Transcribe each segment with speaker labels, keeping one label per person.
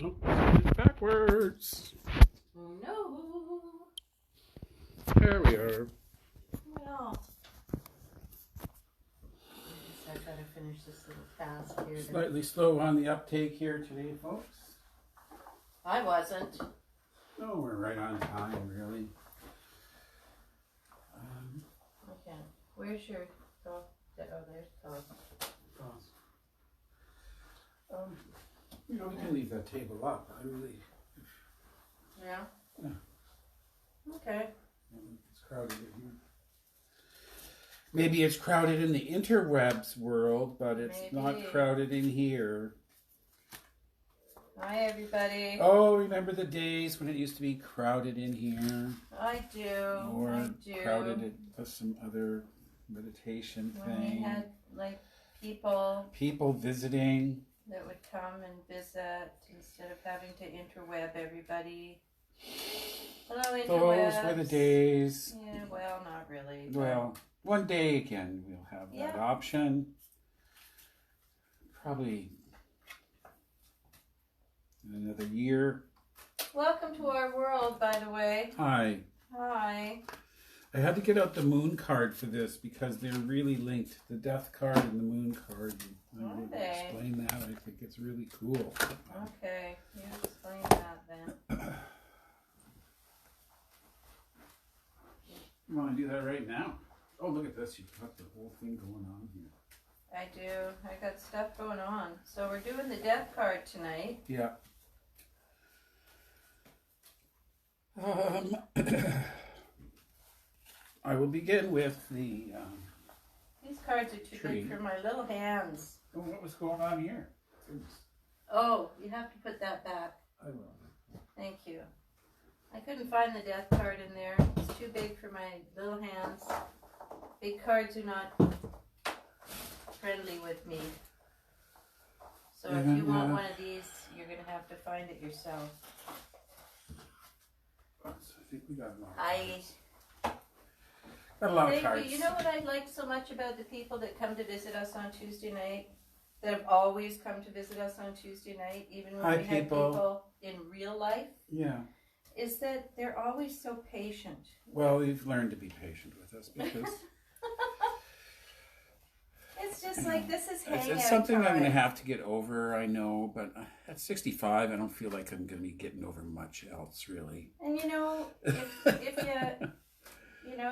Speaker 1: Oh, it's backwards.
Speaker 2: No.
Speaker 1: There we are.
Speaker 2: Well, I guess I gotta finish this little task here.
Speaker 1: Slightly slow on the uptake here today, folks.
Speaker 2: I wasn't.
Speaker 1: No, we're right on time, really.
Speaker 2: Okay. Where's your dog? Oh, there's dog.
Speaker 1: You know, we can leave that table up. I really.
Speaker 2: Yeah?
Speaker 1: Yeah.
Speaker 2: Okay.
Speaker 1: It's crowded in here. Maybe it's crowded in the interwebs world, but it's not crowded in here.
Speaker 2: Hi, everybody.
Speaker 1: Oh, remember the days when it used to be crowded in here?
Speaker 2: I do.
Speaker 1: Or
Speaker 2: I do.
Speaker 1: crowded at some other meditation
Speaker 2: when
Speaker 1: thing.
Speaker 2: We had like people
Speaker 1: visiting
Speaker 2: that would come and visit instead of having to interweb everybody. Hello, interwebs.
Speaker 1: Those were the days.
Speaker 2: Yeah, well, not really.
Speaker 1: Well, one day again we'll have that option. Probably in another year.
Speaker 2: Welcome to our world, by the way.
Speaker 1: Hi.
Speaker 2: Hi.
Speaker 1: I had to get out the moon card for this because they're really linked. The death card and the moon card. I'm going to explain that. I think it's really cool.
Speaker 2: Okay, you explain that then.
Speaker 1: You want to do that right now? Oh, look at this. You've got the whole thing going on here.
Speaker 2: I do. I got stuff going on. So we're doing the death card tonight.
Speaker 1: Yeah. I will begin with the
Speaker 2: These cards are too big for my little hands.
Speaker 1: Oh, what was going on here?
Speaker 2: Oh, you have to put that back.
Speaker 1: I will.
Speaker 2: Thank you. I couldn't find the death card in there. It's too big for my little hands. Big cards are not friendly with me. So if you want one of these, you're going to have to find it yourself.
Speaker 1: I think we got a lot.
Speaker 2: Got a lot of cards. You know what I like so much about the people that come to visit us on Tuesday night? That have always come to visit us on Tuesday night, even when we had people in real life?
Speaker 1: Yeah.
Speaker 2: Is that they're always so patient.
Speaker 1: Well, we've learned to be patient with us because
Speaker 2: it's just like this is hangout
Speaker 1: it's something
Speaker 2: time.
Speaker 1: I'm going to have to get over, I know, but at 65, I don't feel like I'm going to be getting over much else, really.
Speaker 2: And you know, if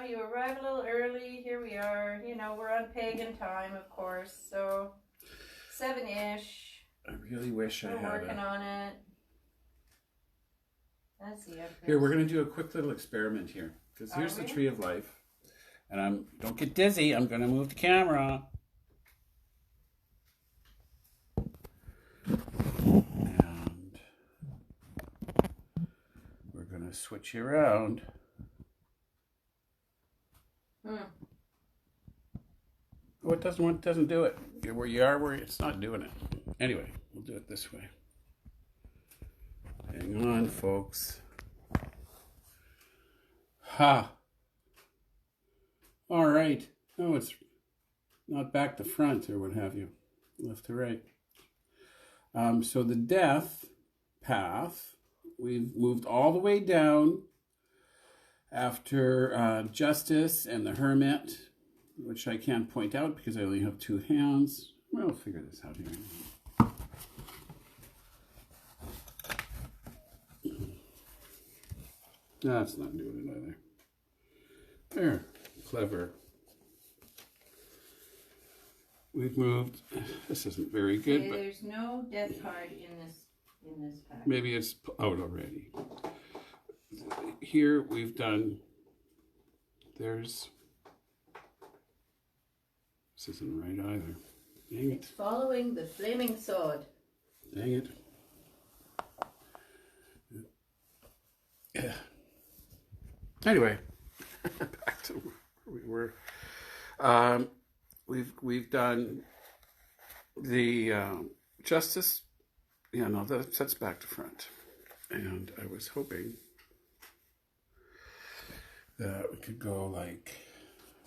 Speaker 2: you arrive a little early, here we are, we're on pagan time, of course, so 7-ish.
Speaker 1: I really wish I had
Speaker 2: We're working on it. That's the Empress.
Speaker 1: Here, we're going to do a quick little experiment here. Because here's the Tree of Life. And don't get dizzy, I'm going to move the camera. And we're going to switch you around. Oh, it doesn't do it. You're where you are, it's not doing it. Anyway, we'll do it this way. Hang on, folks. Ha! All right. Oh, it's not back to front or what have you. Left to right. So the death path, we've moved all the way down after Justice and the Hermit, which I can't point out because I only have 2 hands. We'll figure this out here. That's not doing it either. There, clever. We've moved. This isn't very good.
Speaker 2: Okay,
Speaker 1: but
Speaker 2: there's no death card in this pack.
Speaker 1: Maybe it's out already. Here we've done. This isn't right either. Dang it.
Speaker 2: It's following the flaming sword.
Speaker 1: Dang it. Yeah. Anyway, back to where we were. We've done the Justice. Yeah, no, that's back to front. And I was hoping that we could go like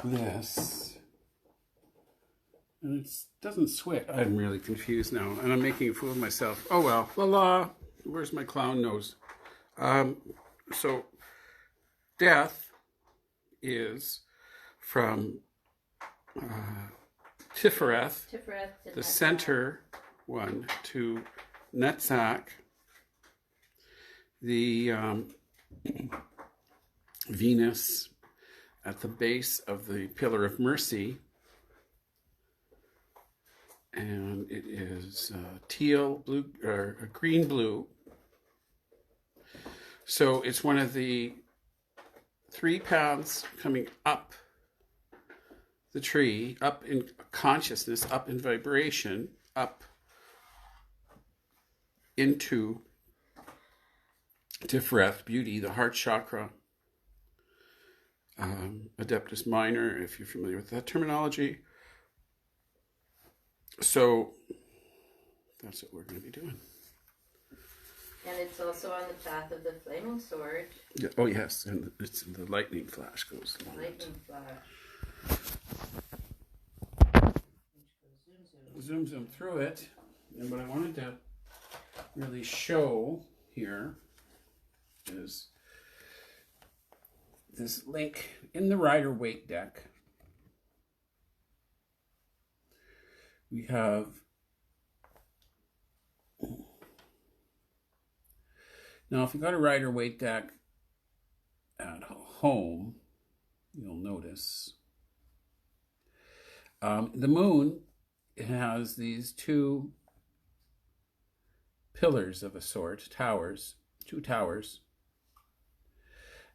Speaker 1: this. And it doesn't switch. I'm really confused now, and I'm making a fool of myself. Oh well, la la. where's my clown nose? So death is from Tifereth, the center one, to Netzach, the Venus at the base of the Pillar of Mercy, and it is teal, blue, or green, blue. So it's one of the 3 paths coming up the tree, up in consciousness, up in vibration, up into Tifereth, beauty, the heart chakra, Adeptus Minor, if you're familiar with that terminology. So that's what we're going to be doing.
Speaker 2: And it's also on the path of the flaming sword.
Speaker 1: Yeah, oh yes, and it's the lightning flash goes along.
Speaker 2: Lightning flash.
Speaker 1: Zoom through it. And what I wanted to really show here is this link in the Rider-Waite deck. We have now, if you've got a Rider-Waite deck at home, you'll notice the moon has these 2 pillars of a sort, towers, 2 towers,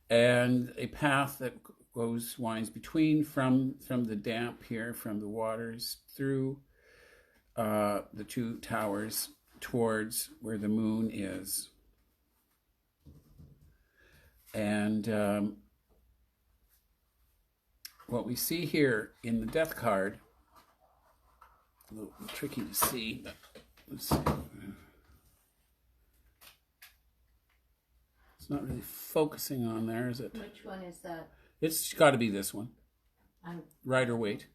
Speaker 1: and a path that winds between from the damp here, from the waters, through the 2 towers towards where the moon is. And what we see here in the death card, a little tricky to see, but let's see. It's not really focusing on there, is it?
Speaker 2: Which one is that?
Speaker 1: It's got to be this one. Rider-Waite.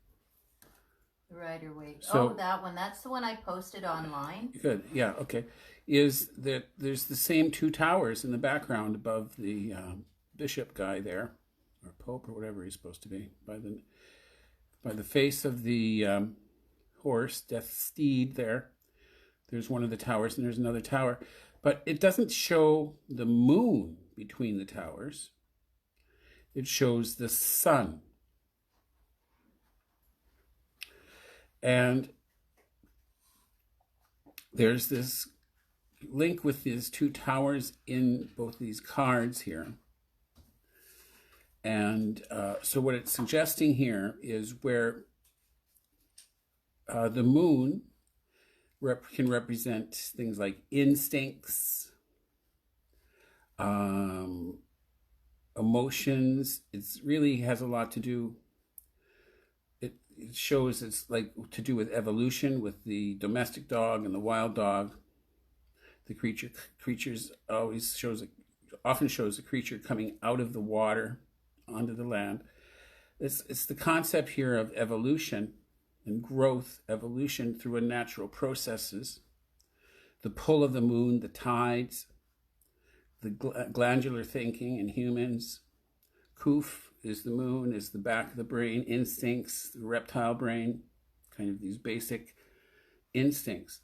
Speaker 2: Rider-Waite.
Speaker 1: So,
Speaker 2: oh, that one. That's the one I posted online.
Speaker 1: Good. Yeah. Okay. Is that there's the same 2 towers in the background above the bishop guy there, or pope, or whatever he's supposed to be, by the face of the horse, death steed there. There's one of the towers, and there's another tower. But it doesn't show the moon between the towers. It shows the sun. And there's this link with these 2 towers in both these cards here. And so what it's suggesting here is where the moon can represent things like instincts, emotions. It really has a lot to do. It shows it's like to do with evolution, with the domestic dog and the wild dog. The creatures often shows the creature coming out of the water onto the land. It's the concept here of evolution and growth, evolution through natural processes, the pull of the moon, the tides, the glandular thinking in humans. Kuf is the moon, is the back of the brain, instincts, the reptile brain, kind of these basic instincts.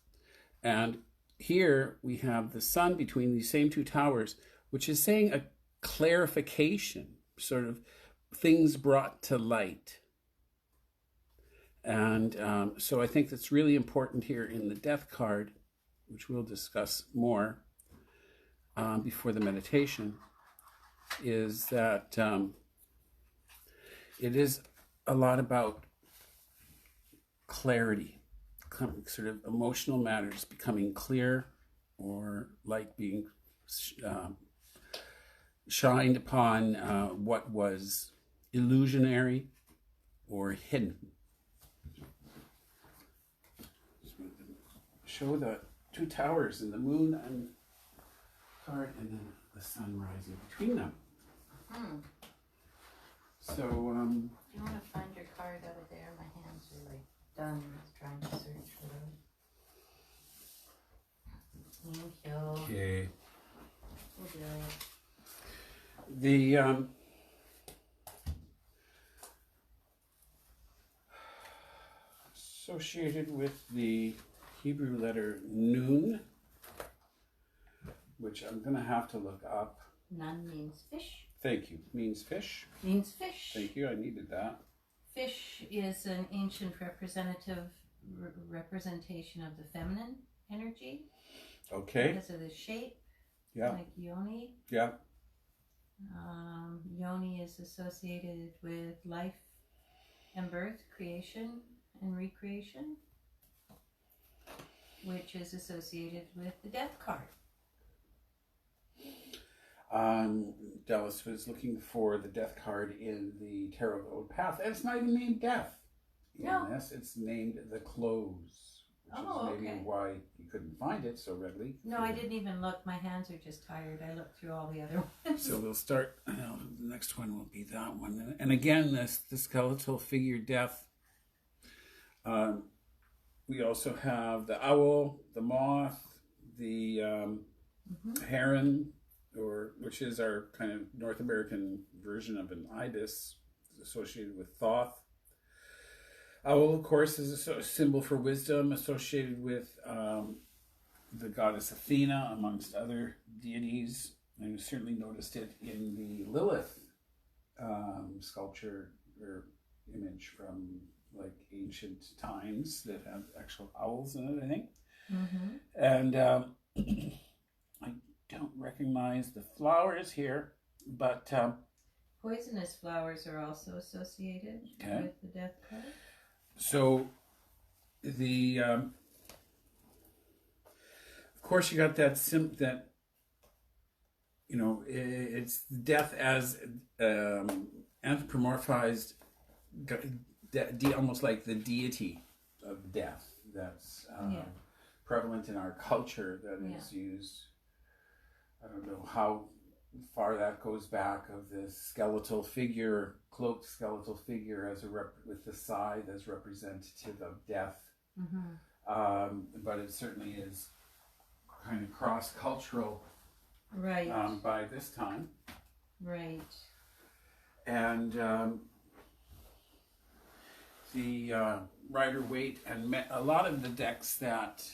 Speaker 1: And here we have the sun between these same 2 towers, which is saying a clarification, sort of things brought to light. And so I think that's really important here in the death card, which we'll discuss more before the meditation, is that it is a lot about clarity, sort of emotional matters becoming clear, or light being shined upon what was illusionary or hidden. Show the 2 towers and the moon and card, and then the sun rising between them. So,
Speaker 2: Do you want to find your card out of there? My hands are like done with trying to search for them. Thank you.
Speaker 1: Okay.
Speaker 2: We'll do it.
Speaker 1: The associated with the Hebrew letter Nun, which I'm going to have to look up.
Speaker 2: Nun means fish.
Speaker 1: Thank you. Means fish.
Speaker 2: Means fish.
Speaker 1: Thank you. I needed that.
Speaker 2: Fish is an ancient representation of the feminine energy.
Speaker 1: Okay.
Speaker 2: Because of the shape.
Speaker 1: Yeah.
Speaker 2: Like yoni.
Speaker 1: Yeah.
Speaker 2: Yoni is associated with life and birth, creation and recreation, which is associated with the death card.
Speaker 1: Dallas was looking for the death card in the Tarot Gold Path, and it's not even named Death in this. It's named The Close, which is maybe why you couldn't find it so readily.
Speaker 2: No, I didn't even look. My hands are just tired. I looked through all the other ones.
Speaker 1: So we'll start. The next one will be that one. And again, the skeletal figure Death. We also have the owl, the moth, the heron, which is our kind of North American version of an ibis, associated with Thoth. Owl, of course, is a symbol for wisdom, associated with the goddess Athena, amongst other deities. And you certainly noticed it in the Lilith sculpture or image from like ancient times that have actual owls in it, I think. And I don't recognize the flowers here, but
Speaker 2: poisonous flowers are also associated with the death card.
Speaker 1: So the of course you got that that it's death as anthropomorphized, almost like the deity of death that's prevalent in our culture, that is used. I don't know how far that goes back, of this skeletal figure, cloaked skeletal figure as with the scythe as representative of death. But it certainly is kind of cross-cultural by this time.
Speaker 2: Right.
Speaker 1: And the Rider-Waite and a lot of the decks that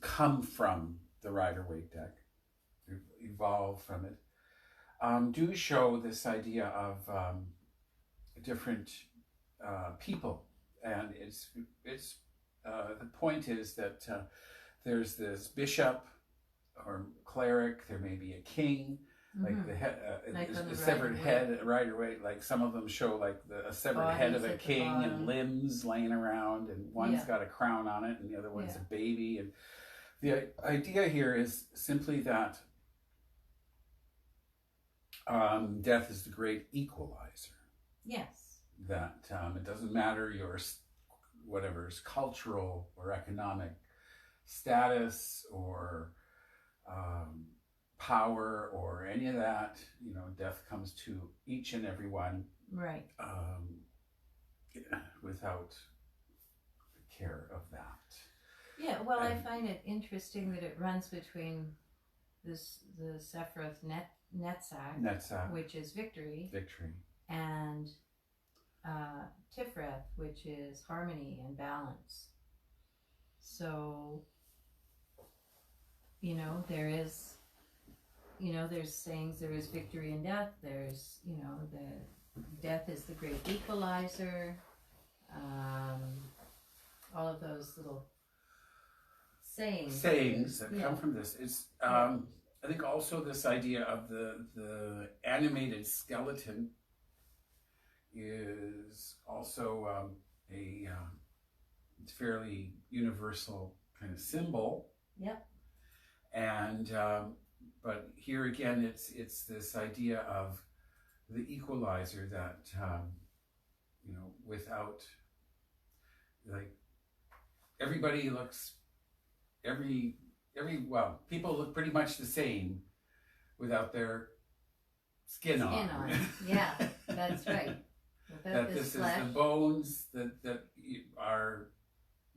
Speaker 1: come from the Rider-Waite deck, evolve from it, do show this idea of different people, and it's the point is that there's this bishop or cleric, there may be a king, like the head, the severed head, Rider-Waite. Like some of them show like a severed head of a king and limbs laying around, and one's got a crown on it, and the other one's a baby. And the idea here is simply that death is the great equalizer.
Speaker 2: Yes.
Speaker 1: That it doesn't matter your whatever's cultural or economic status or power or any of that, death comes to each and every one,
Speaker 2: right?
Speaker 1: Without care of that.
Speaker 2: Yeah, well, I find it interesting that it runs between the Sephiroth Netzach, which is victory, and Tifreth, which is harmony and balance. So, there is, there's sayings, there is victory in death, there's, the death is the great equalizer, all of those little sayings
Speaker 1: that come from this. It's, I think also this idea of the animated skeleton is also a fairly universal kind of symbol.
Speaker 2: Yep.
Speaker 1: And but here again, it's this idea of the equalizer that without, like, everybody looks people look pretty much the same without their skin on.
Speaker 2: Yeah, that's right. Without
Speaker 1: that this
Speaker 2: flesh.
Speaker 1: is the bones that are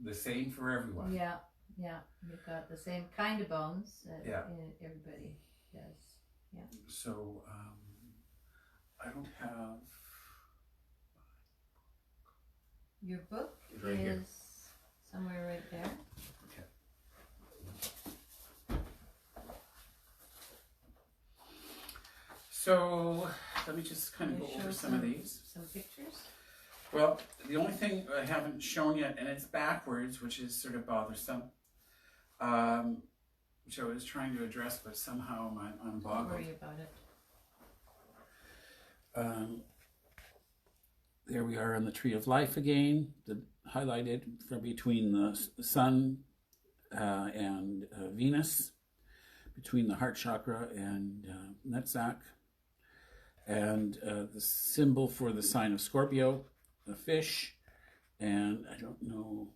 Speaker 1: the same for everyone.
Speaker 2: Yeah, yeah. You've got the same kind of bones that
Speaker 1: Yeah.
Speaker 2: Everybody does. Yeah.
Speaker 1: So I don't have.
Speaker 2: Your book
Speaker 1: Right
Speaker 2: is
Speaker 1: here.
Speaker 2: somewhere right there.
Speaker 1: Okay. So let me just kind of
Speaker 2: Can
Speaker 1: go
Speaker 2: you
Speaker 1: over
Speaker 2: show
Speaker 1: some of these.
Speaker 2: Some pictures.
Speaker 1: Well, the only thing I haven't shown yet, and it's backwards, which is sort of bothersome, which I was trying to address, but somehow I'm
Speaker 2: Don't
Speaker 1: boggled.
Speaker 2: worry about it.
Speaker 1: There we are on the Tree of Life again, highlighted from between the sun and Venus, between the heart chakra and Netzach, and the symbol for the sign of Scorpio, the fish, and I don't know,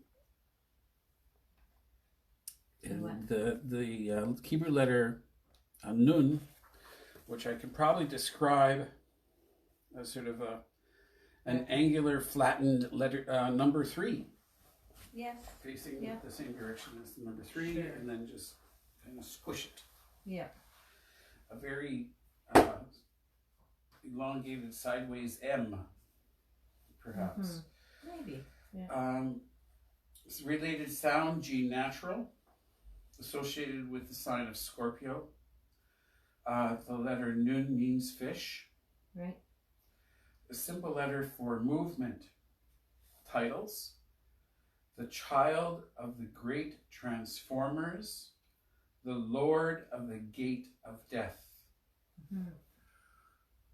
Speaker 1: and the Hebrew letter Nun, which I can probably describe as sort of an angular flattened letter number 3.
Speaker 2: Yes.
Speaker 1: Facing
Speaker 2: Yeah.
Speaker 1: the same direction as the number 3,
Speaker 2: Sure.
Speaker 1: and then just kind of squish it.
Speaker 2: Yeah.
Speaker 1: A very elongated sideways M, perhaps.
Speaker 2: Maybe. Yeah.
Speaker 1: It's related sound, G natural, associated with the sign of Scorpio. The letter Nun means fish.
Speaker 2: Right.
Speaker 1: A simple letter for movement. Titles: The Child of the Great Transformers, the Lord of the Gate of Death.
Speaker 2: Mm-hmm.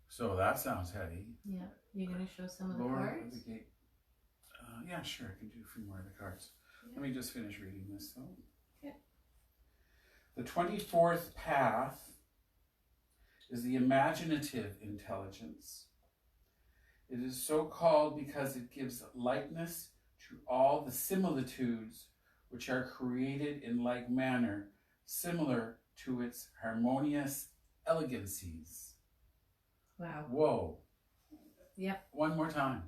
Speaker 1: So that sounds heavy.
Speaker 2: Yeah. You're going to show some of the
Speaker 1: Lord
Speaker 2: cards?
Speaker 1: of the Gate. Yeah, sure, I can do a few more of the cards.
Speaker 2: Yeah.
Speaker 1: Let me just finish reading this though.
Speaker 2: Yeah.
Speaker 1: The 24th path is the imaginative intelligence. It is so called because it gives likeness to all the similitudes which are created in like manner, similar to its harmonious elegancies.
Speaker 2: Wow.
Speaker 1: Whoa.
Speaker 2: Yep.
Speaker 1: One more time.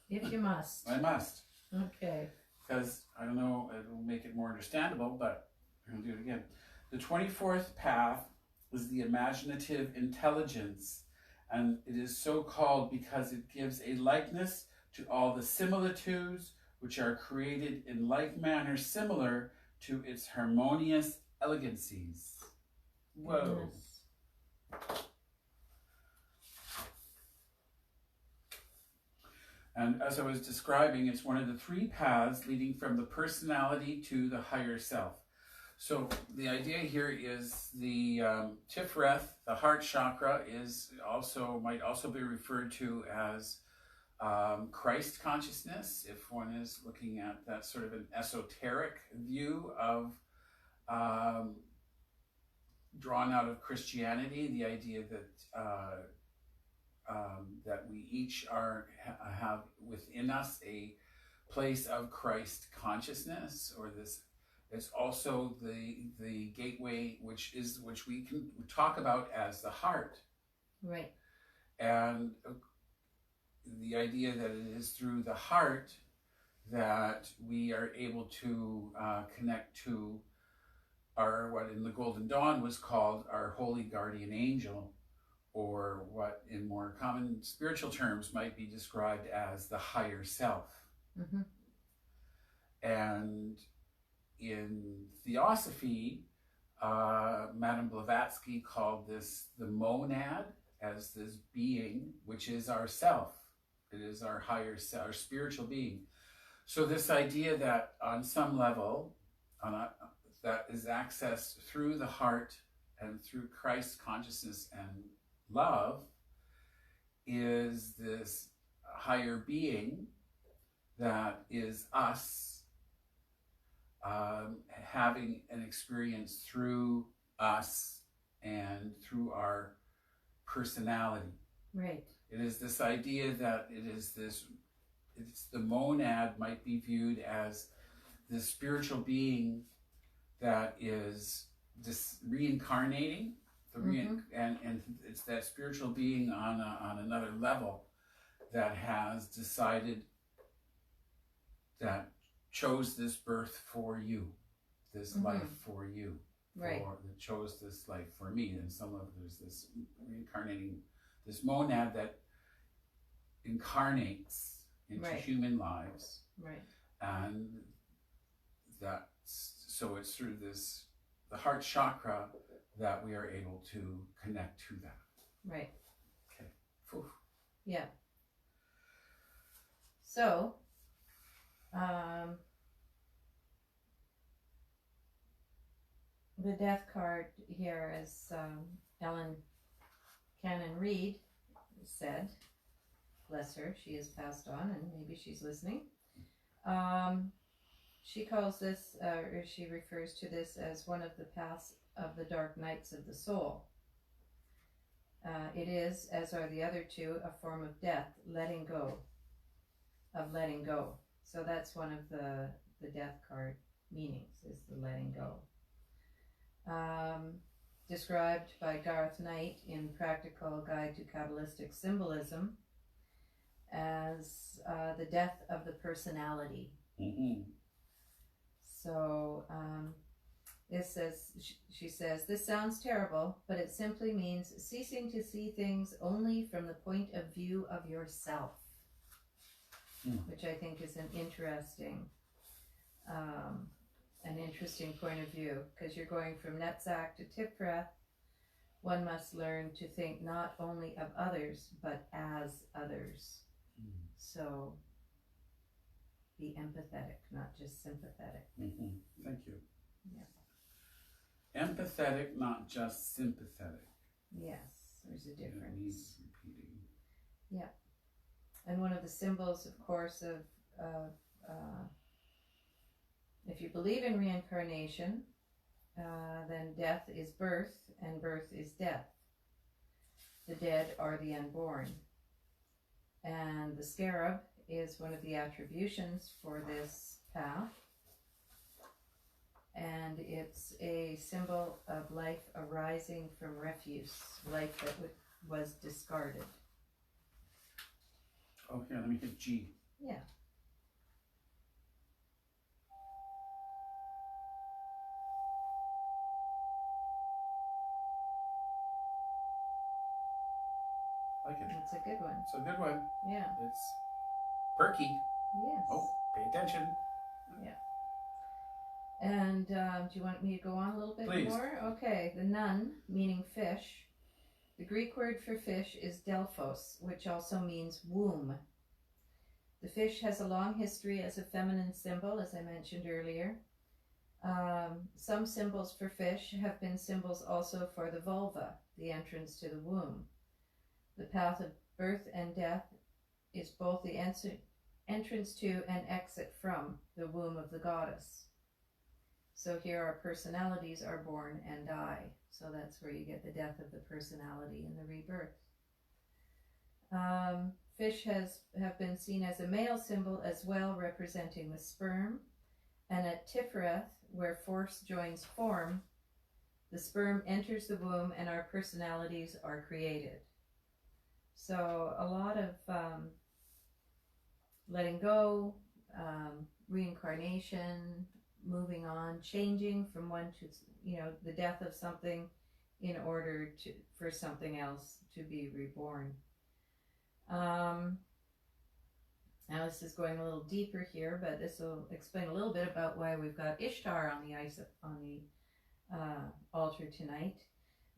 Speaker 2: If you must.
Speaker 1: I must.
Speaker 2: Okay.
Speaker 1: Because, I don't know, it will make it more understandable, but I'm going to do it again. The 24th path is the imaginative intelligence, and it is so called because it gives a likeness to all the similitudes which are created in like manner, similar to its harmonious elegancies. Whoa.
Speaker 2: Goodness.
Speaker 1: And as I was describing, it's one of the 3 paths leading from the personality to the higher self. So the idea here is the Tifreth, the heart chakra, might also be referred to as Christ consciousness, if one is looking at that sort of an esoteric view of drawn out of Christianity, the idea that that we each have within us a place of Christ consciousness, or this. It's also the gateway, which we can talk about as the heart,
Speaker 2: Right.
Speaker 1: and the idea that it is through the heart that we are able to connect to our, what in the Golden Dawn was called our holy guardian angel, or what in more common spiritual terms might be described as the higher self.
Speaker 2: Mm-hmm.
Speaker 1: And in Theosophy, Madame Blavatsky called this the monad, as this being, which is our self. It is our higher self, our spiritual being. So this idea that on some level, that is accessed through the heart and through Christ's consciousness and love, is this higher being that is us, having an experience through us and through our personality.
Speaker 2: Right.
Speaker 1: It is this idea that it's the monad might be viewed as the spiritual being that is reincarnating, and it's that spiritual being on another level that has decided that chose this birth for you, this life for you.
Speaker 2: Right.
Speaker 1: That chose this life for me. And some of there's this reincarnating, this monad that incarnates into human lives.
Speaker 2: Right.
Speaker 1: And so it's through the heart chakra that we are able to connect to that.
Speaker 2: Right.
Speaker 1: Okay. Whew.
Speaker 2: Yeah. So, the death card here, as Ellen Cannon Reed said, bless her, she has passed on and maybe she's listening. She calls this, or she refers to this as one of the paths of the dark nights of the soul. It is, as are the other two, a form of death, letting go. So that's one of the death card meanings, is the letting go. Described by Garth Knight in Practical Guide to Kabbalistic Symbolism as the death of the personality. So she says, this sounds terrible, but it simply means ceasing to see things only from the point of view of yourself, which I think is an interesting point of view, because you're going from Netzach to Tifreth. One must learn to think not only of others, but as others. So be empathetic, not just sympathetic.
Speaker 1: Thank you.
Speaker 2: Yeah.
Speaker 1: Empathetic, not just sympathetic.
Speaker 2: Yes, there's a
Speaker 1: It
Speaker 2: difference.
Speaker 1: needs repeating.
Speaker 2: Yeah. And one of the symbols, of course, of if you believe in reincarnation, then death is birth and birth is death. The dead are the unborn. And the scarab is one of the attributions for this path. And it's a symbol of life arising from refuse, life that was discarded.
Speaker 1: Oh, here, let me hit G.
Speaker 2: Yeah.
Speaker 1: Like it.
Speaker 2: It's a good one.
Speaker 1: It's a good one.
Speaker 2: Yeah.
Speaker 1: It's perky.
Speaker 2: Yes.
Speaker 1: Oh, pay attention.
Speaker 2: Yeah. And do you want me to go on a little bit
Speaker 1: Please.
Speaker 2: more? Okay. The nun, meaning fish. The Greek word for fish is delphos, which also means womb. The fish has a long history as a feminine symbol, as I mentioned earlier. Some symbols for fish have been symbols also for the vulva, the entrance to the womb. The path of birth and death is both the entrance to and exit from the womb of the goddess. So here our personalities are born and die. So that's where you get the death of the personality and the rebirth. Fish have been seen as a male symbol as well, representing the sperm. And at Tifreth, where force joins form, the sperm enters the womb and our personalities are created. So a lot of letting go, reincarnation, moving on, changing from one to, the death of something in order for something else to be reborn. Now this is going a little deeper here, but this will explain a little bit about why we've got Ishtar on the altar tonight.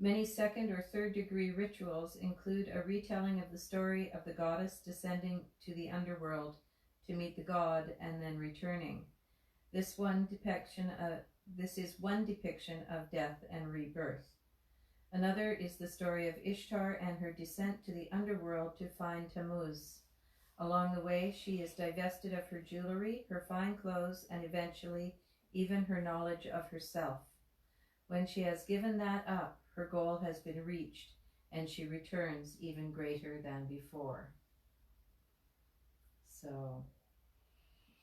Speaker 2: Many second or third degree rituals include a retelling of the story of the goddess descending to the underworld to meet the god and then returning. This is one depiction of death and rebirth. Another is the story of Ishtar and her descent to the underworld to find Tammuz. Along the way, she is divested of her jewelry, her fine clothes, and eventually even her knowledge of herself. When she has given that up, her goal has been reached, and she returns even greater than before. So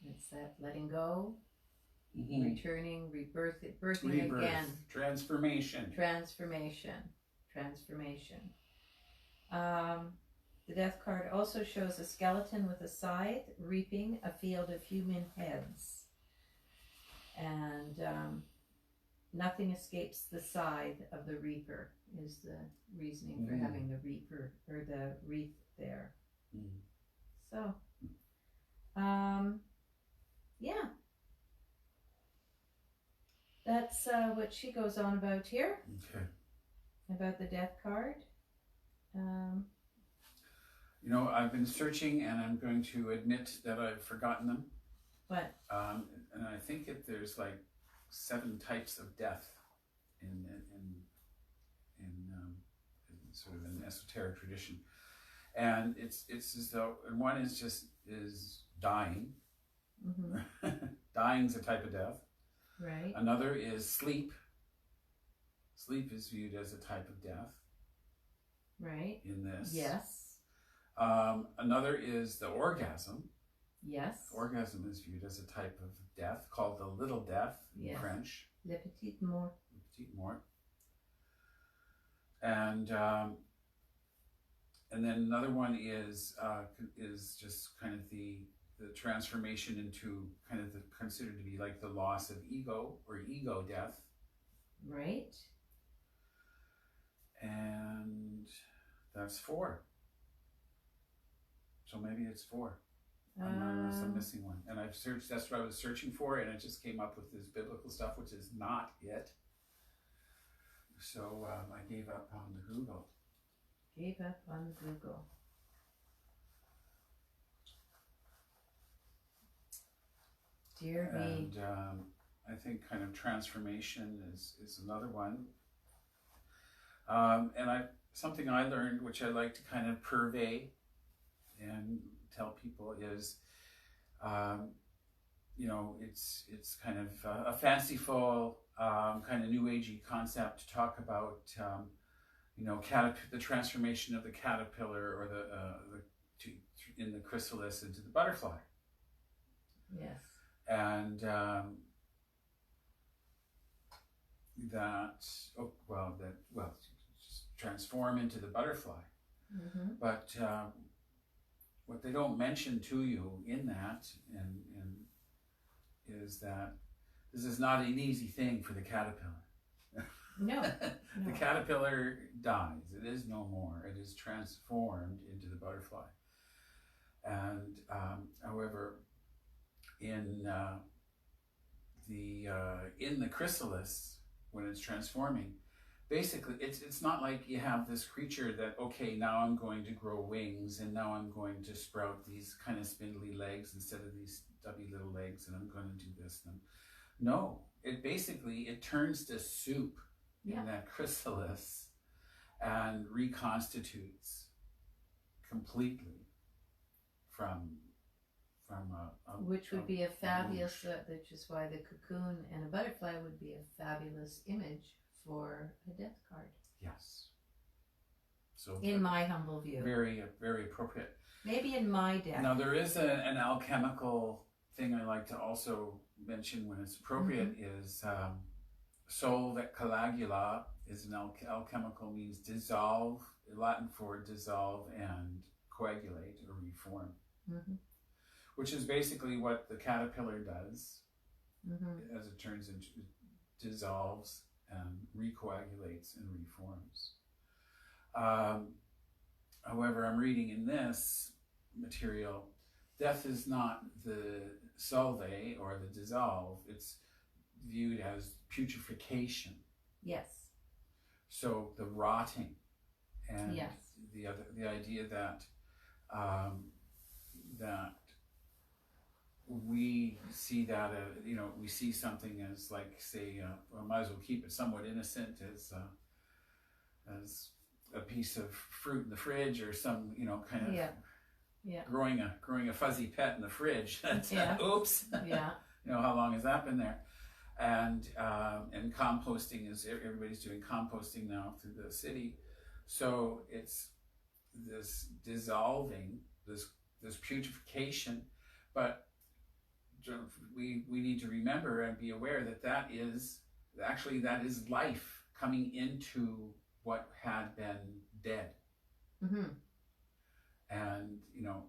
Speaker 2: it's that letting go, returning, birthing again.
Speaker 1: Transformation.
Speaker 2: The death card also shows a skeleton with a scythe reaping a field of human heads. nothing escapes the scythe of the reaper is the reasoning for having the reaper or the wreath there. So, yeah, that's what she goes on about here.
Speaker 1: Okay.
Speaker 2: About the death card.
Speaker 1: You know, I've been searching, and I'm going to admit that I've forgotten them.
Speaker 2: What?
Speaker 1: And I think there's like 7 types of death in sort of an esoteric tradition, and it's as though, and one is dying. Dying's a type of death.
Speaker 2: Right.
Speaker 1: Another is sleep. Sleep is viewed as a type of death.
Speaker 2: Right.
Speaker 1: In this.
Speaker 2: Yes.
Speaker 1: Another is the orgasm.
Speaker 2: Yes.
Speaker 1: Orgasm is viewed as a type of death called the little death in French.
Speaker 2: Le petit mort.
Speaker 1: Le petit mort. And then another one is just kind of the transformation into kind of considered to be like the loss of ego or ego death.
Speaker 2: Right.
Speaker 1: And that's 4. So maybe it's 4. Unless I'm missing one. And I've searched, that's what I was searching for, and it just came up with this biblical stuff, which is not it. So I gave up on the Google.
Speaker 2: Gave up on Google. Dear me.
Speaker 1: And I think kind of transformation is another one. And something I learned, which I like to kind of purvey and tell people is, you know, it's kind of a fanciful, kind of new agey concept to talk about, you know, the transformation of the caterpillar or in the chrysalis into the butterfly.
Speaker 2: Yes.
Speaker 1: And just transform into the butterfly. But what they don't mention to you in that and is that this is not an easy thing for the caterpillar.
Speaker 2: No.
Speaker 1: The caterpillar dies. It is no more. It is transformed into the butterfly. And however, in the chrysalis, when it's transforming, basically it's not like you have this creature that, okay, now I'm going to grow wings and now I'm going to sprout these kind of spindly legs instead of these stubby little legs, and I'm going to do this. No, it turns to soup in that chrysalis and reconstitutes completely from
Speaker 2: which would be a fabulous, which is why the cocoon and a butterfly would be a fabulous image for a death card.
Speaker 1: Yes. So
Speaker 2: in my humble view.
Speaker 1: Very, very appropriate.
Speaker 2: Maybe in my death.
Speaker 1: Now there is an alchemical thing I like to also mention when it's appropriate is sol coagula is an alchemical, means dissolve, Latin for dissolve and coagulate or reform. Which is basically what the caterpillar does as it turns into, dissolves and recoagulates and reforms. However, I'm reading in this material, death is not the solve or the dissolve, it's viewed as putrefaction.
Speaker 2: Yes.
Speaker 1: So the rotting and
Speaker 2: yes.
Speaker 1: the idea that that we see that, you know, we see something as like, say, I might as well keep it somewhat innocent as a piece of fruit in the fridge or some, you know, kind of growing a fuzzy pet in the fridge. Oops.
Speaker 2: Yeah.
Speaker 1: You know, how long has that been there? And composting is, everybody's doing composting now through the city. So it's this dissolving, this putrefaction, but we need to remember and be aware that is life coming into what had been dead. And, you know,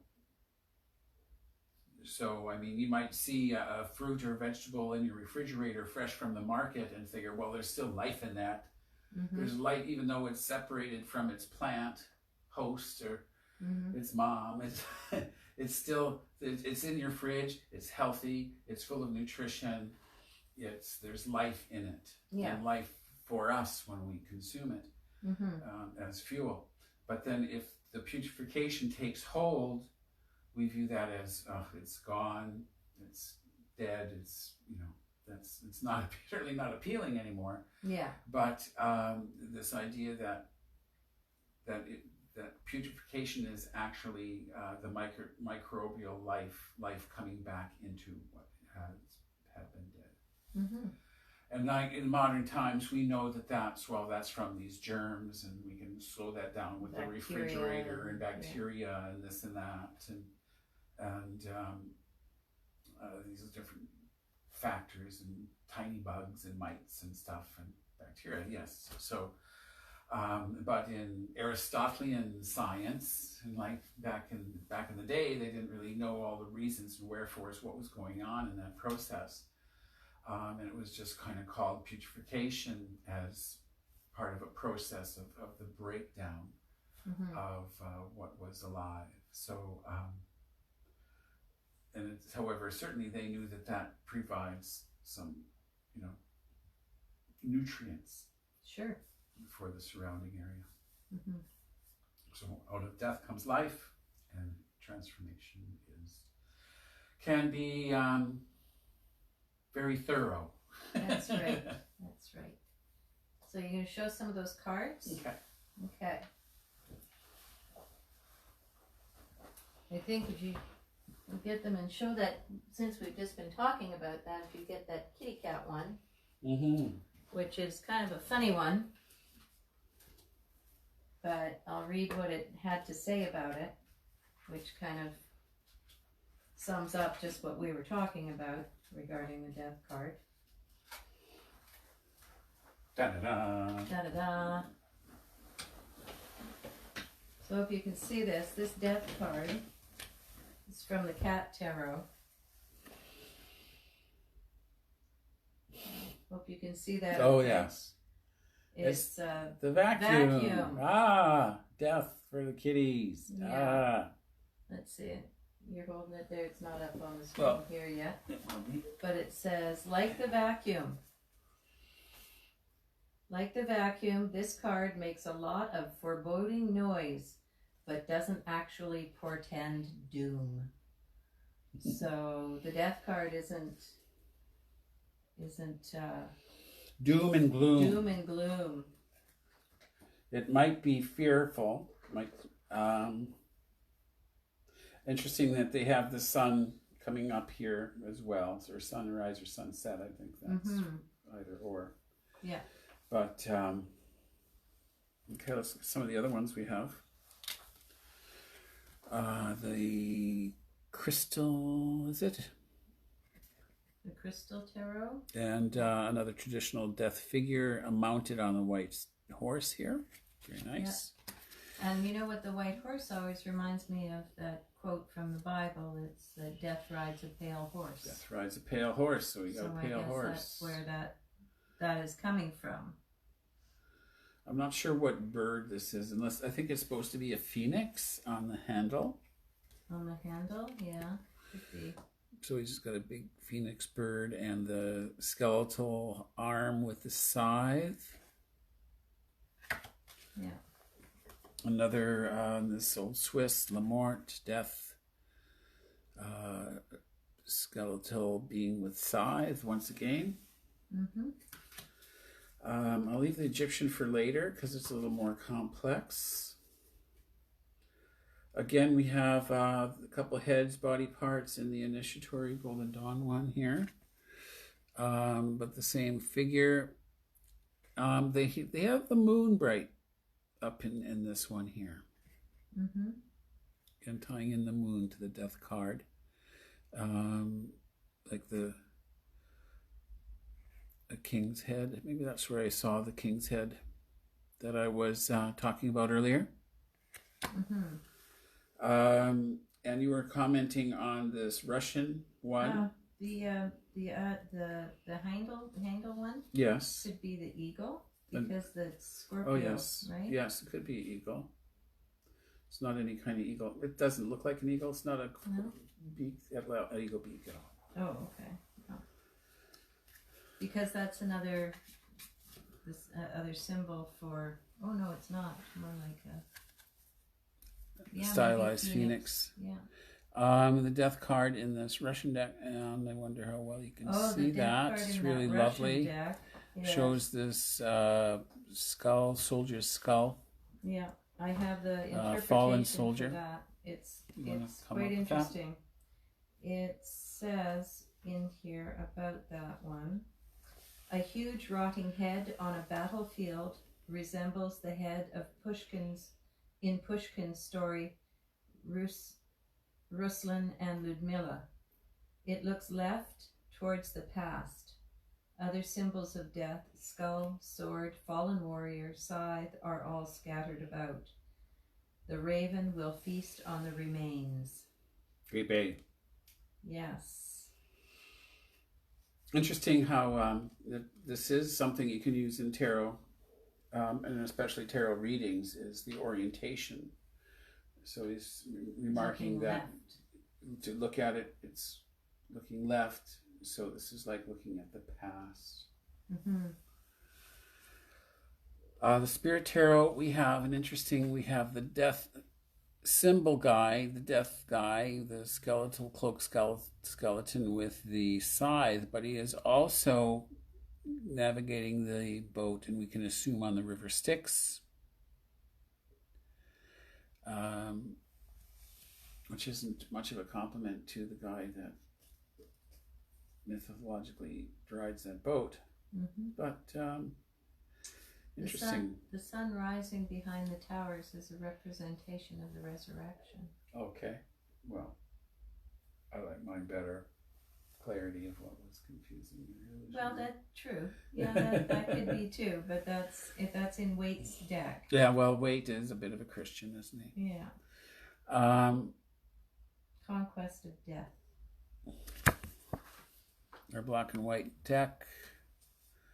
Speaker 1: So, I mean, you might see a fruit or vegetable in your refrigerator fresh from the market and figure, well, there's still life in that. There's life, even though it's separated from its plant host or its mom. It's still, it's in your fridge. It's healthy. It's full of nutrition. There's life in it. And life for us when we consume it as fuel. But then if the putrefaction takes hold, we view that as, it's gone, it's dead, it's, it's not, certainly not appealing anymore. Yeah. But this idea that putrefaction is actually the microbial life coming back into what had been dead. And in modern times, we know that's from these germs, and we can slow that down with the refrigerator and bacteria and this and that, and these different factors and tiny bugs and mites and stuff and bacteria. Yes. So, but in Aristotelian science, and like back in the day, they didn't really know all the reasons and wherefores, what was going on in that process. And it was just kind of called putrefaction as part of a process of the breakdown of what was alive. So, however, certainly they knew that provides some, nutrients. Sure. For the surrounding area. So out of death comes life, and transformation can be very thorough.
Speaker 2: That's right. That's right. So you're going to show some of those cards? Okay. I think if you get them and show that, since we've just been talking about that, if you get that kitty cat one, which is kind of a funny one, but I'll read what it had to say about it, which kind of sums up just what we were talking about regarding the death card. Da-da-da. Da-da-da. So if you can see this death card is from the Cat Tarot. Hope you can see that.
Speaker 1: Oh, okay. Yes.
Speaker 2: It's
Speaker 1: the vacuum. Death for the kitties.
Speaker 2: Yeah. Let's see it. You're holding it there. It's not up on the screen here yet. But it says, like the vacuum. Like the vacuum, this card makes a lot of foreboding noise, but doesn't actually portend doom. So the death card isn't
Speaker 1: doom and gloom.
Speaker 2: Doom and gloom.
Speaker 1: It might be fearful. Interesting that they have the sun coming up here as well, or sunrise or sunset. I think that's either or. Yeah. But okay, let's look at some of the other ones we have. The crystal, is it?
Speaker 2: The crystal tarot.
Speaker 1: And another traditional death figure mounted on a white horse here. Very nice.
Speaker 2: Yeah. And you know what the white horse always reminds me of? That quote from the Bible. It's that death rides a pale horse.
Speaker 1: Death rides a pale horse. So we got a pale horse.
Speaker 2: That's where that is coming from.
Speaker 1: I'm not sure what bird this is, unless I think it's supposed to be a phoenix on the handle.
Speaker 2: On the handle, yeah, could be.
Speaker 1: So he's just got a big phoenix bird and the skeletal arm with the scythe. Yeah. Another, this old Swiss, La Morte, death. Skeletal being with scythe once again. I'll leave the Egyptian for later because it's a little more complex. Again, we have a couple heads, body parts in the initiatory Golden Dawn one here. But the same figure. They have the moon bright up in this one here. Again, tying in the moon to the death card. Like a king's head. Maybe that's where I saw the king's head that I was talking about earlier. And you were commenting on this Russian one.
Speaker 2: The Handel one
Speaker 1: Yes.
Speaker 2: could be the eagle because the Scorpio.
Speaker 1: Oh yes,
Speaker 2: right?
Speaker 1: Yes, it could be eagle. It's not any kind of eagle. It doesn't look like an eagle. It's not a beak, an eagle beak at all.
Speaker 2: Oh, okay. Oh. Because that's another other symbol for. Oh no, it's not. More like a
Speaker 1: stylized phoenix.
Speaker 2: Yeah.
Speaker 1: The death card in this Russian deck, and I wonder how well you can see
Speaker 2: the
Speaker 1: that. It's really lovely.
Speaker 2: Deck. Yes.
Speaker 1: Shows this skull, soldier's skull.
Speaker 2: Yeah, I have the interpretation
Speaker 1: fallen soldier.
Speaker 2: for that. It's quite interesting. It says in here about that one, a huge rotting head on a battlefield resembles the head of Pushkin's story Ruslan and Ludmilla. It looks left towards the past. Other symbols of death, skull, sword, fallen warrior, scythe, are all scattered about. The raven will feast on the remains.
Speaker 1: Great Bay.
Speaker 2: Yes.
Speaker 1: Interesting how this is something you can use in tarot, and especially tarot readings, is the orientation. So he's remarking that to look at it, it's looking left. So this is like looking at the past.
Speaker 2: Mm-hmm.
Speaker 1: The Spirit Tarot, we have the death symbol guy, the death guy, the skeletal cloak skeleton with the scythe, but he is also navigating the boat, and we can assume on the river Styx, which isn't much of a compliment to the guy that mythologically rides that boat.
Speaker 2: Mm-hmm.
Speaker 1: But interesting.
Speaker 2: The sun rising behind the towers is a representation of the resurrection.
Speaker 1: Okay, well, I like mine better. Clarity of what was confusing me.
Speaker 2: Well, that's true. Yeah, that could be too, but that's in Waite's deck.
Speaker 1: Yeah, well, Waite is a bit of a Christian, isn't he?
Speaker 2: Yeah. Conquest of Death.
Speaker 1: Our black and white deck.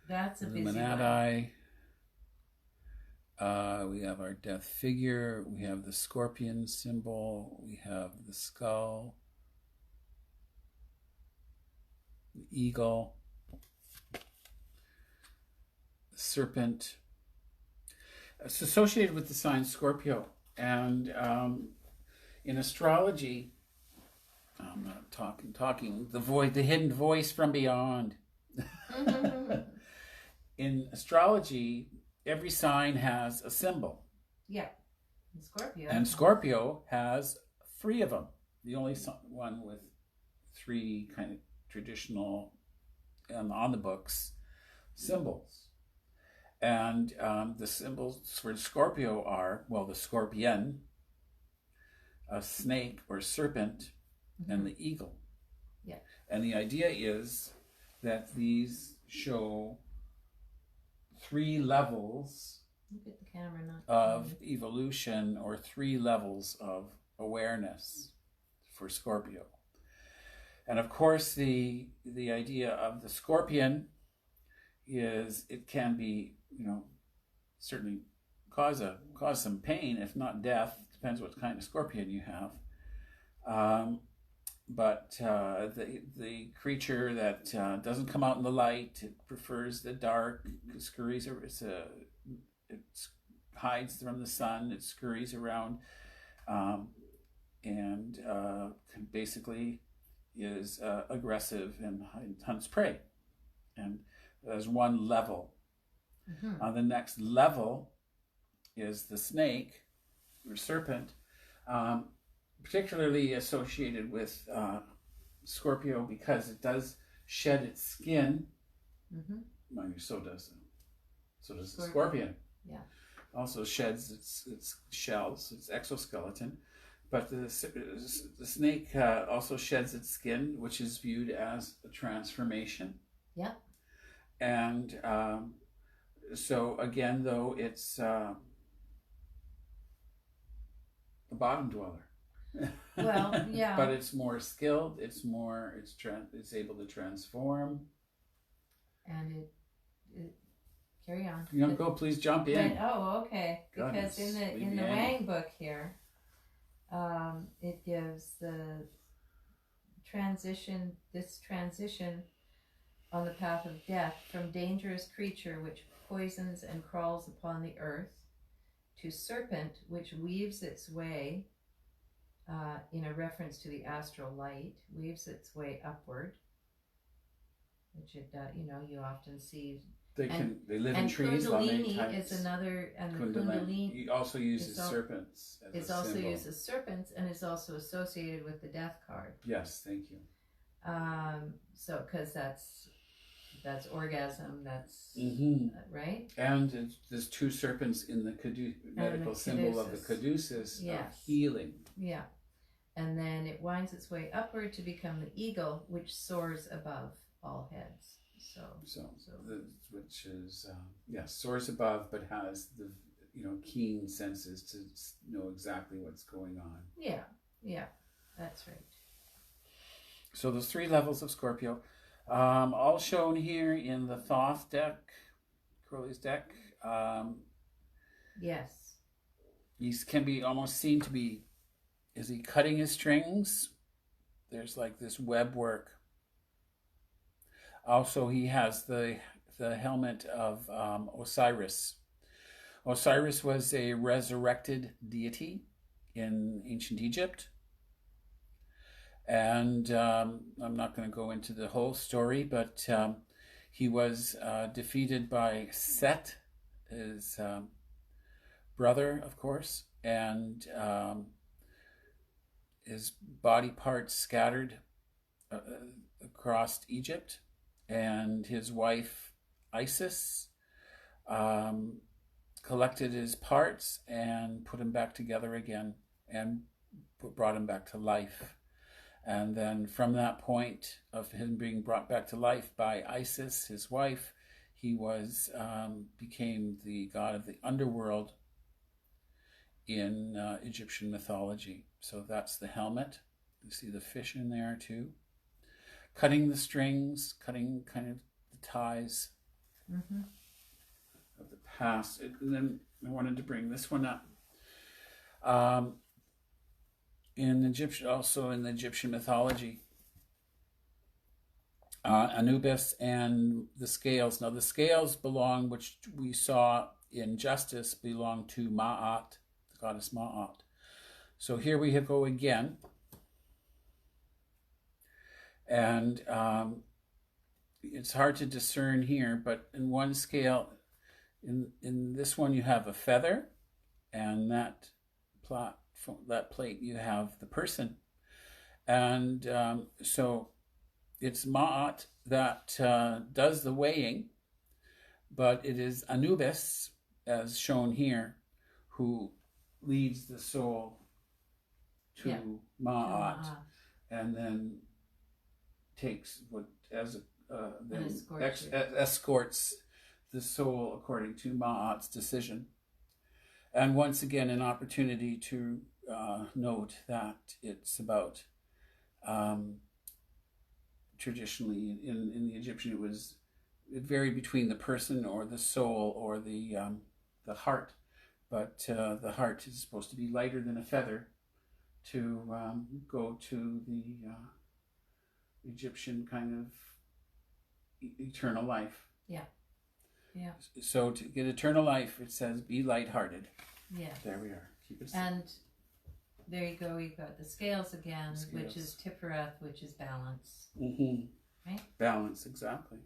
Speaker 2: That's a busy
Speaker 1: Illuminati. We have our death figure. We have the scorpion symbol. We have the skull. The eagle. The serpent. It's associated with the sign Scorpio. And in astrology, I'm not talking, the hidden voice from beyond. In astrology, every sign has a symbol.
Speaker 2: Yeah. Scorpio.
Speaker 1: And Scorpio has 3 of them. The only one with 3 kind of traditional, on the books, symbols. And the symbols for Scorpio are, well, the scorpion, a snake or serpent, and the eagle.
Speaker 2: Yeah.
Speaker 1: And the idea is that these show 3 levels
Speaker 2: Look at the camera,
Speaker 1: of evolution, or 3 levels of awareness for Scorpio. And of course, the idea of the scorpion is it can be, certainly cause some pain, if not death. Depends what kind of scorpion you have. But the creature that doesn't come out in the light, it prefers the dark, it hides from the sun, it scurries around, and basically is aggressive and hunts prey. And there's one level. Mm-hmm. The next level is the snake or serpent, particularly associated with Scorpio because it does shed its skin. Mm-hmm. Mind you, so does the scorpion.
Speaker 2: Yeah.
Speaker 1: Also sheds its shells, its exoskeleton. But the snake also sheds its skin, which is viewed as a transformation.
Speaker 2: Yeah.
Speaker 1: And so again, though, it's a bottom dweller.
Speaker 2: Well, yeah.
Speaker 1: But it's more skilled. It's able to transform.
Speaker 2: And it carry on.
Speaker 1: Yunko, please jump in.
Speaker 2: Okay.
Speaker 1: Goodness,
Speaker 2: because in the Wang book here, it gives the transition on the path of death from dangerous creature which poisons and crawls upon the earth to serpent which weaves its way, in a reference to the astral light, weaves its way upward, which it you often see.
Speaker 1: They live in trees.
Speaker 2: Kundalini is another, and the Kundalini
Speaker 1: he also uses serpents.
Speaker 2: It's also used as serpents, and is also associated with the death card.
Speaker 1: Yes, thank you.
Speaker 2: So because that's orgasm, that's right.
Speaker 1: And there's two serpents in the medical symbol of the caduceus of healing.
Speaker 2: Yeah, and then it winds its way upward to become the eagle, which soars above all heads. Which is
Speaker 1: soars above, but has the keen senses to know exactly what's going on.
Speaker 2: Yeah, that's right.
Speaker 1: So there's 3 levels of Scorpio, all shown here in the Thoth deck, Crowley's deck.
Speaker 2: Yes.
Speaker 1: He can be almost seen to be, is he cutting his strings? There's like this web work. Also, he has the helmet of Osiris. Osiris was a resurrected deity in ancient Egypt. And I'm not going to go into the whole story, but he was defeated by Set, his brother, of course, and his body parts scattered across Egypt. And his wife, Isis, collected his parts and put him back together again and brought him back to life. And then from that point of him being brought back to life by Isis, his wife, he became the god of the underworld in Egyptian mythology. So that's the helmet. You see the fish in there too. Cutting the strings, cutting kind of the ties of the past. And then I wanted to bring this one up. In the Egyptian mythology, Anubis and the scales. Now the scales which we saw in Justice, belong to Ma'at, the goddess Ma'at. So here we go again. And it's hard to discern here, but in one scale, in this one you have a feather, and that plate you have the person. And so it's Ma'at that does the weighing, but it is Anubis, as shown here, who leads the soul to Ma'at, and then takes escorts the soul according to Ma'at's decision. And once again, an opportunity to note that it's about traditionally in the Egyptian, it varied between the person or the soul or the heart, but the heart is supposed to be lighter than a feather to go to the Egyptian kind of eternal life.
Speaker 2: Yeah.
Speaker 1: So to get eternal life, it says be lighthearted.
Speaker 2: Yeah.
Speaker 1: There we are. Keep it simple.
Speaker 2: And there you go. You've got the scales again, which is Tiphereth, which is balance.
Speaker 1: Mm-hmm.
Speaker 2: Right.
Speaker 1: Balance, exactly.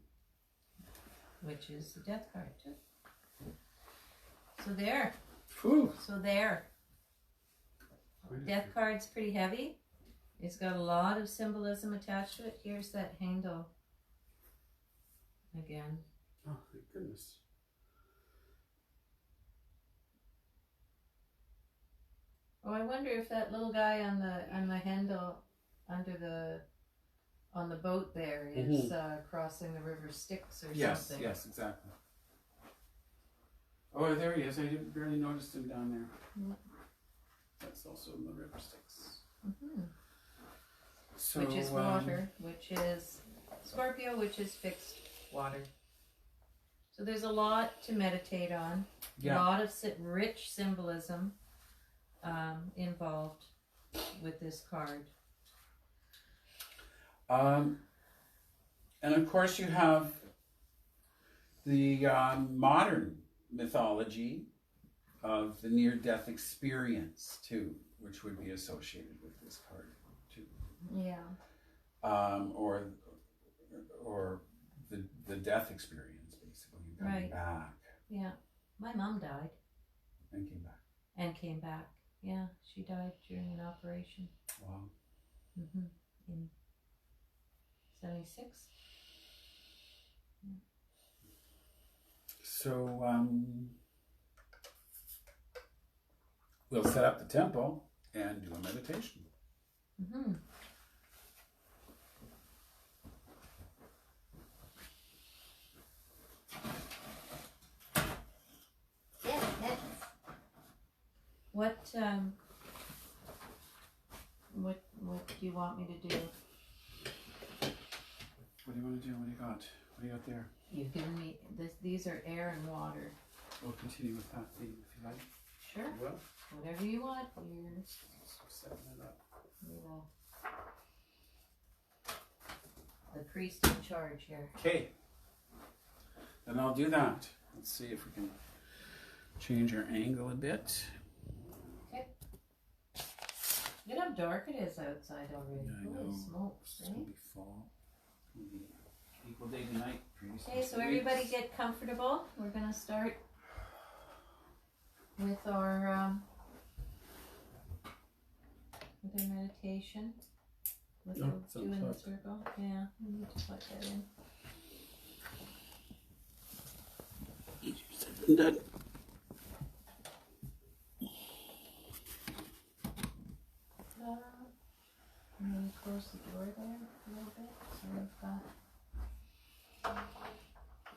Speaker 2: Which is the death card too. So there.
Speaker 1: Whew.
Speaker 2: So there. Death card's pretty heavy. It's got a lot of symbolism attached to it. Here's that handle again.
Speaker 1: Oh, thank goodness.
Speaker 2: Oh, I wonder if that little guy on the handle on the boat there is crossing the river Styx or something.
Speaker 1: Yes, exactly. Oh, there he is. I barely noticed him down there.
Speaker 2: Mm.
Speaker 1: That's also in the river Styx.
Speaker 2: Mm-hmm.
Speaker 1: So,
Speaker 2: Which is water, which is Scorpio, which is fixed water. So there's a lot to meditate on.
Speaker 1: Yeah.
Speaker 2: A lot of rich symbolism involved with this card.
Speaker 1: And of course you have the modern mythology of the near-death experience too, which would be associated with this card too.
Speaker 2: Yeah.
Speaker 1: Or the death experience, basically, coming back.
Speaker 2: Yeah. My mom died.
Speaker 1: And came back.
Speaker 2: And came back. Yeah, she died during an operation.
Speaker 1: Wow.
Speaker 2: Mm-hmm. In 76. Yeah.
Speaker 1: So we'll set up the temple and do a meditation.
Speaker 2: Mm-hmm. What do you want me to do?
Speaker 1: What do you want to do? What do you got? What do you got there?
Speaker 2: You've given me this. These are air and water.
Speaker 1: We'll continue with that theme if you like.
Speaker 2: Sure.
Speaker 1: Well,
Speaker 2: Whatever you want. You're
Speaker 1: setting it up.
Speaker 2: The priest in charge here.
Speaker 1: Okay. Then I'll do that. Let's see if we can change our angle a bit.
Speaker 2: Okay. Look how dark it is outside already.
Speaker 1: Yeah, I
Speaker 2: Holy
Speaker 1: know.
Speaker 2: smokes,
Speaker 1: It's going to be fall. It's gonna be equal day to night.
Speaker 2: Okay, so everybody get comfortable. We're going to start with our meditation. What
Speaker 1: No,
Speaker 2: we'll
Speaker 1: it's
Speaker 2: do in the
Speaker 1: unplugged.
Speaker 2: circle. Yeah, we need to plug that in.
Speaker 1: Easier said than done.
Speaker 2: And then close the door there a little bit. So we've got.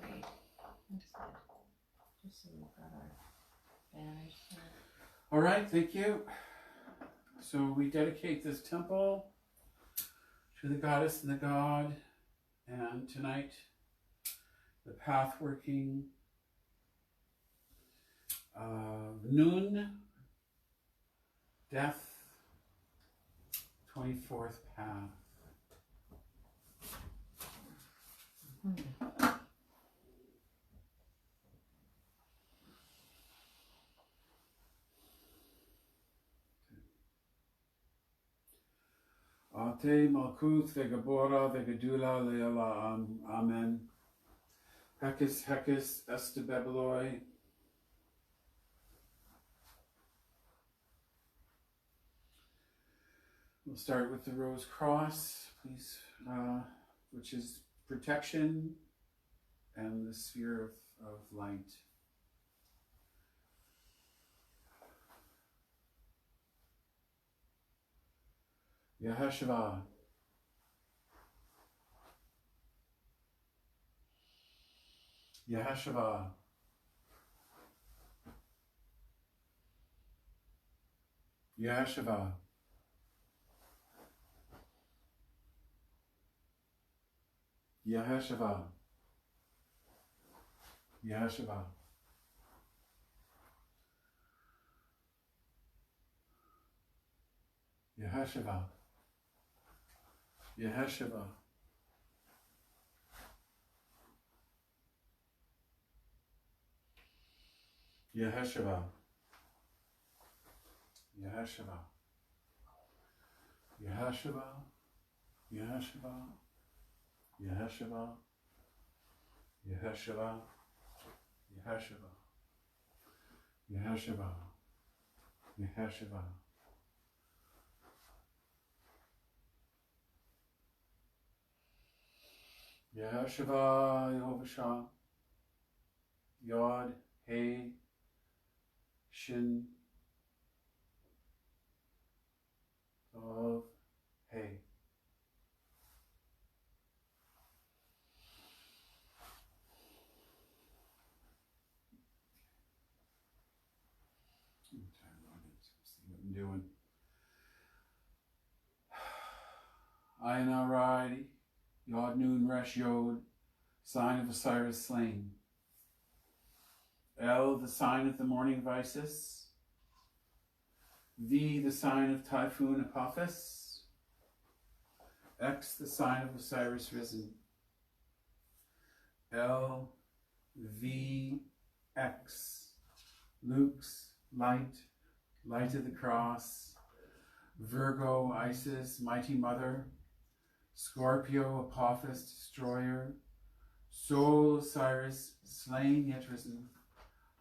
Speaker 2: Great. That's good. Just so we've got our banners there.
Speaker 1: All right, thank you. So we dedicate this temple to the goddess and the god, and tonight the Pathworking Nun, Death, 24th Path. Ate Malkuth Vegabora Vegadula Leala Amen. Hekis Hekis Estebebeloi. We'll start with the Rose Cross, please, which is protection and the sphere of light. Yahashua. Yahashua. Yahashua. Yahashua. Yahashua. Yahashua. Yahashua. Yahashua. Yahashua. Yahashua. Yahashua. Yahashua. Yahashua. Yahashua. Yahashua. Yahashua. Yahashua, Yehovah Shah, Yod, He, Shin, Vav, He. See what I'm doing. Ayin Arad, Yod Nun Resh Yod, sign of Osiris slain. El, the sign of the morning of Isis. V, the sign of Typhoon Apophis. X, the sign of Osiris risen. L, V, X, Luke's light, light of the cross. Virgo, Isis, mighty mother. Scorpio, Apophis, destroyer. Soul, Osiris, slain yet risen.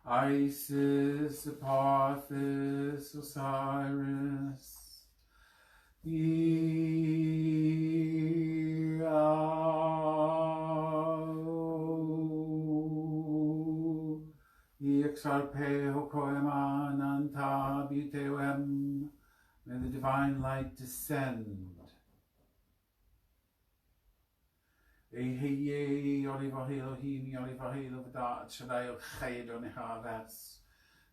Speaker 1: Isis, Apophis, Osiris. May the divine light descend. May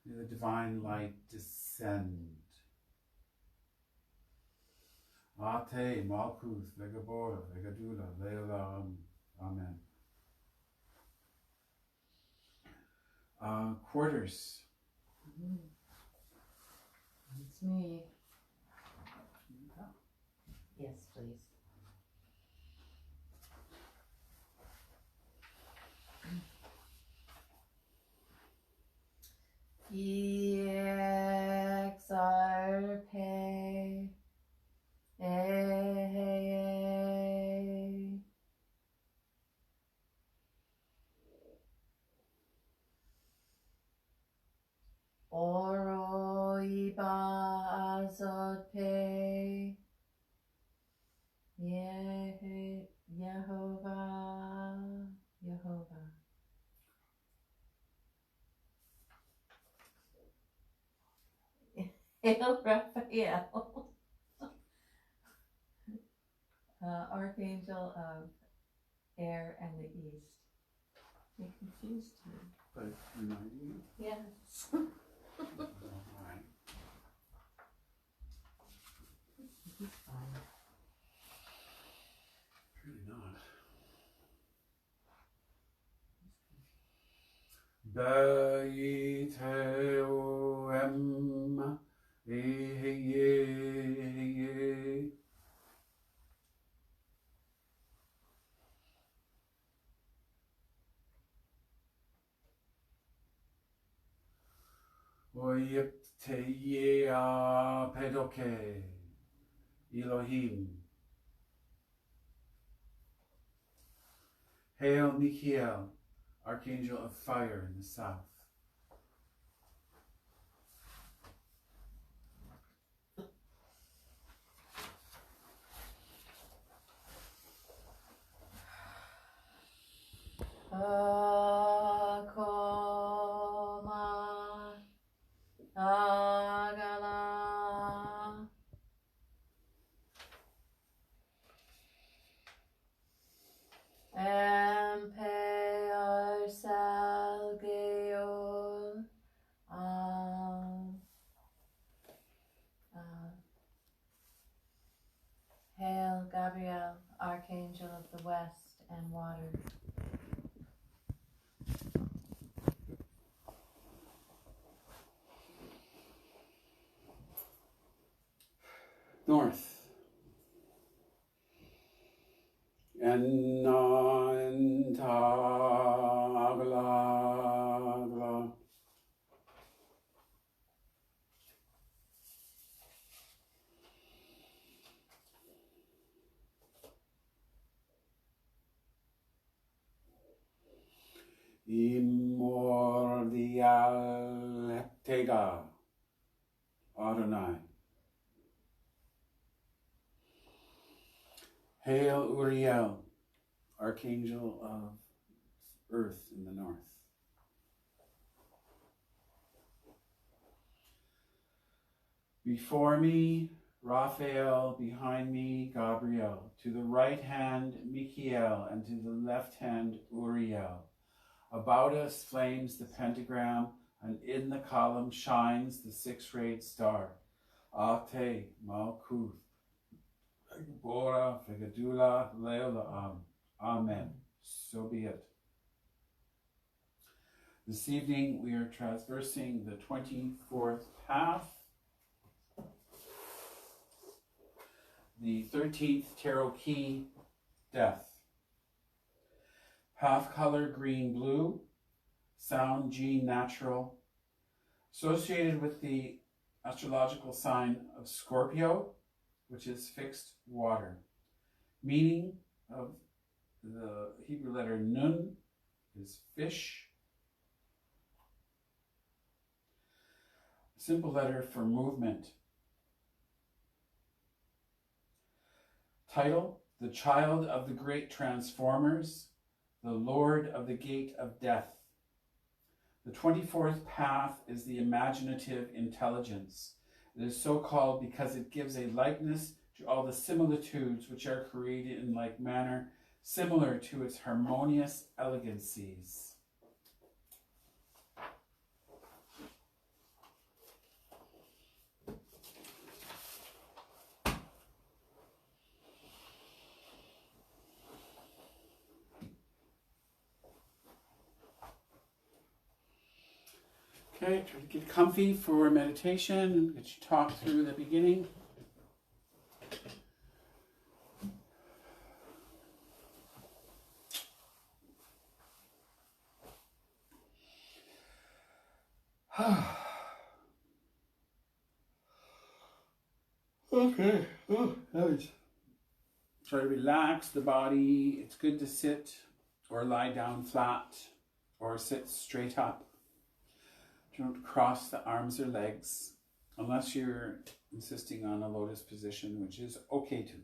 Speaker 1: the divine light descend. Ate, Malkuth, Vegabora, Vegadula, Leolam. Amen. Quarters.
Speaker 2: It's me. Yes, please. SIRP. Oro iba azot Yehovah, Yehovah. El Raphael, Archangel of Air and the East. You confused me.
Speaker 1: But reminding you?
Speaker 2: Yes.
Speaker 1: Alright.
Speaker 2: He's fine.
Speaker 1: Really not. Ba-yi-te-o-em, e-he-ye-he-ye. O-yip-te-ye-a-pedoke, Elohim. Hail Michael, Archangel of Fire in the south.
Speaker 2: Akoma Agala Empeor Salgeol Hail Gabriel, Archangel of the West and Water.
Speaker 1: North. Entagla. Immordial Tega. Adonai. Hail Uriel, Archangel of Earth in the north. Before me, Raphael, behind me, Gabriel, to the right hand, Michael, and to the left hand, Uriel. About us flames the pentagram, and in the column shines the six-rayed star. Ate, Malkuth, Bora, Fegadula, Leola, Amen. So be it. This evening we are traversing the 24th path, the 13th tarot key, Death. Path color green-blue, sound G natural, associated with the astrological sign of Scorpio, which is fixed water. Meaning of the Hebrew letter Nun is fish. Simple letter for movement. Title: The Child of the Great Transformers, the Lord of the Gate of Death. The 24th path is the imaginative intelligence. It is so called because it gives a likeness to all the similitudes which are created in like manner, similar to its harmonious elegancies. Okay, try to get comfy for meditation and get you talked through the beginning. Okay. Oh, nice. Try to relax the body. It's good to sit or lie down flat or sit straight up. Don't cross the arms or legs unless you're insisting on a lotus position, which is okay too.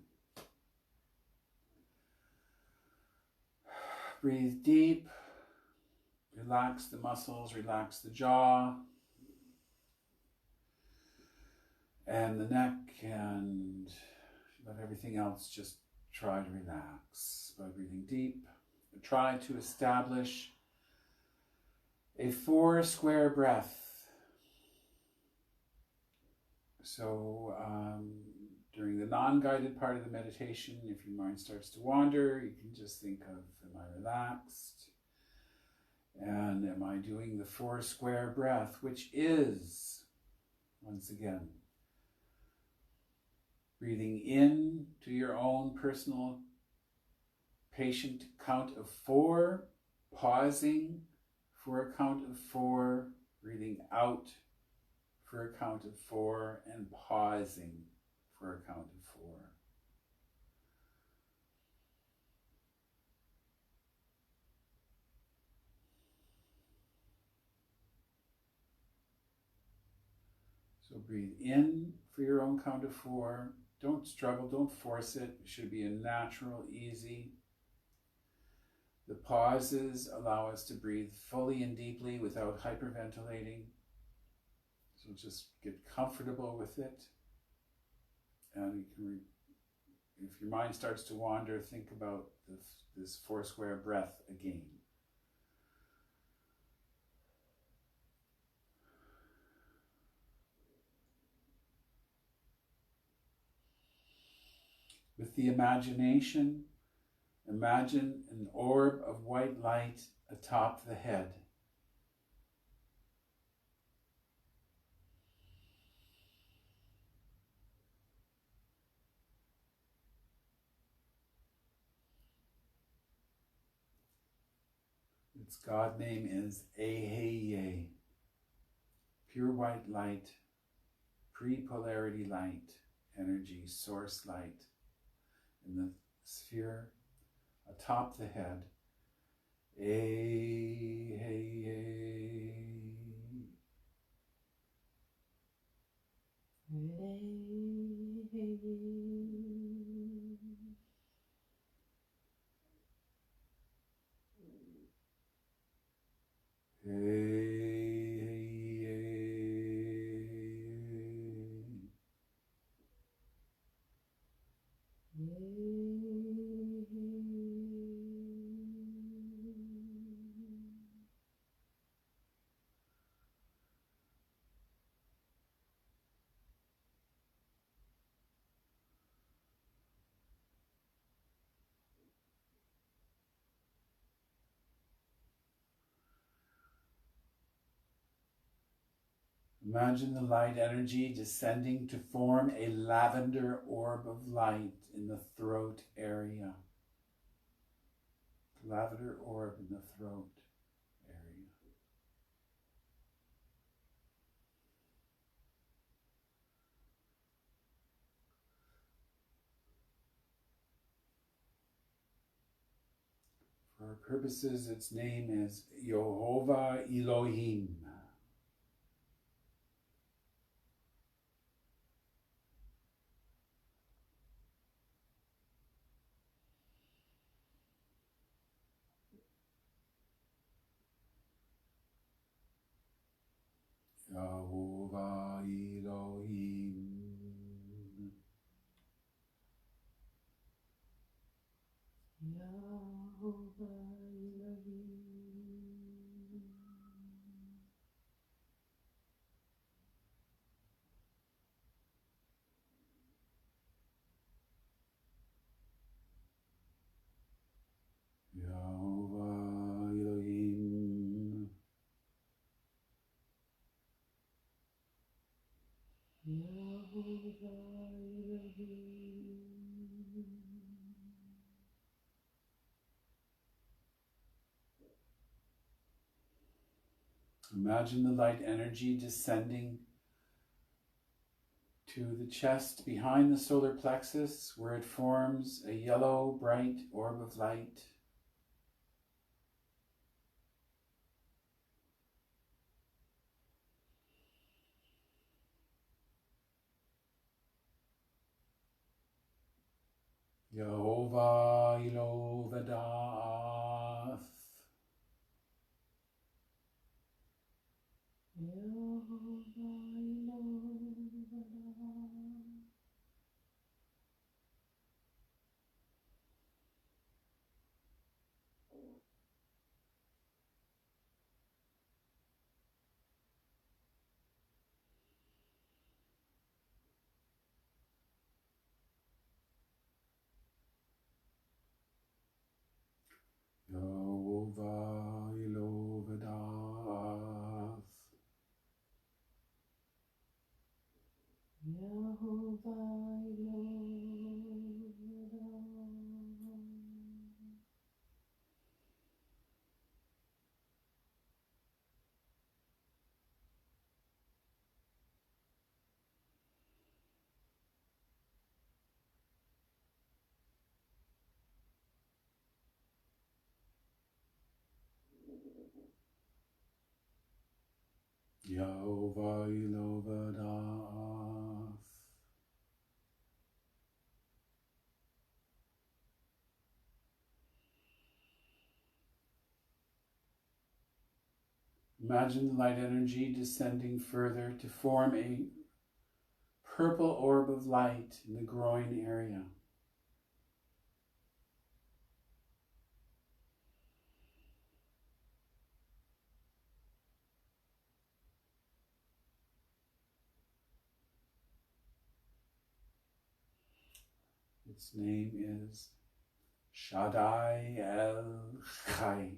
Speaker 1: Breathe deep. Relax the muscles, relax the jaw and the neck, and let everything else just try to relax by breathing deep. Try to establish a 4 square breath. So during the non-guided part of the meditation, if your mind starts to wander, you can just think of, am I relaxed? And am I doing the 4 square breath, which is, once again, breathing in to your own personal patient count of 4, pausing for a count of 4, breathing out for a count of 4, and pausing for a count of 4. So breathe in for your own count of 4. Don't struggle, don't force it. It should be a natural, easy. The pauses allow us to breathe fully and deeply without hyperventilating. So just get comfortable with it. And you can, if your mind starts to wander, think about this 4 square breath again. With the imagination, imagine an orb of white light atop the head. Its God name is Eheye, pure white light, pre-polarity light, energy, source light in the sphere atop the head. Imagine the light energy descending to form a lavender orb of light in the throat area. Lavender orb in the throat area. For our purposes, its name is Yehovah Elohim. Yehovah Elohim.
Speaker 2: Yehovah Elohim.
Speaker 1: Yehovah Elohim.
Speaker 2: Yehovah Elohim.
Speaker 1: Imagine the light energy descending to the chest behind the solar plexus, where it forms a yellow, bright orb of light. Yehovah Elohim. Yehovah Elohim.
Speaker 2: Yehovah Elohim.
Speaker 1: Yehovah Elohim. Imagine the light energy descending further to form a purple orb of light in the groin area. Its name is Shaddai El Chai.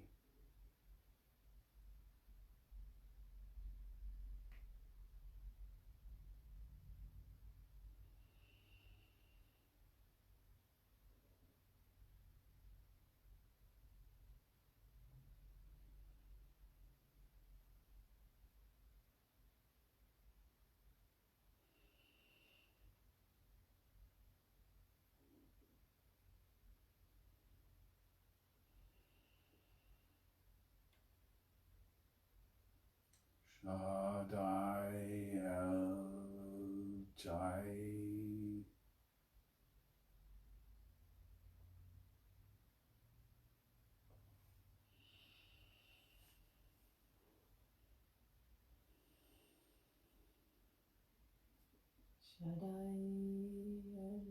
Speaker 1: Shaddai El Chai.
Speaker 2: Shaddai El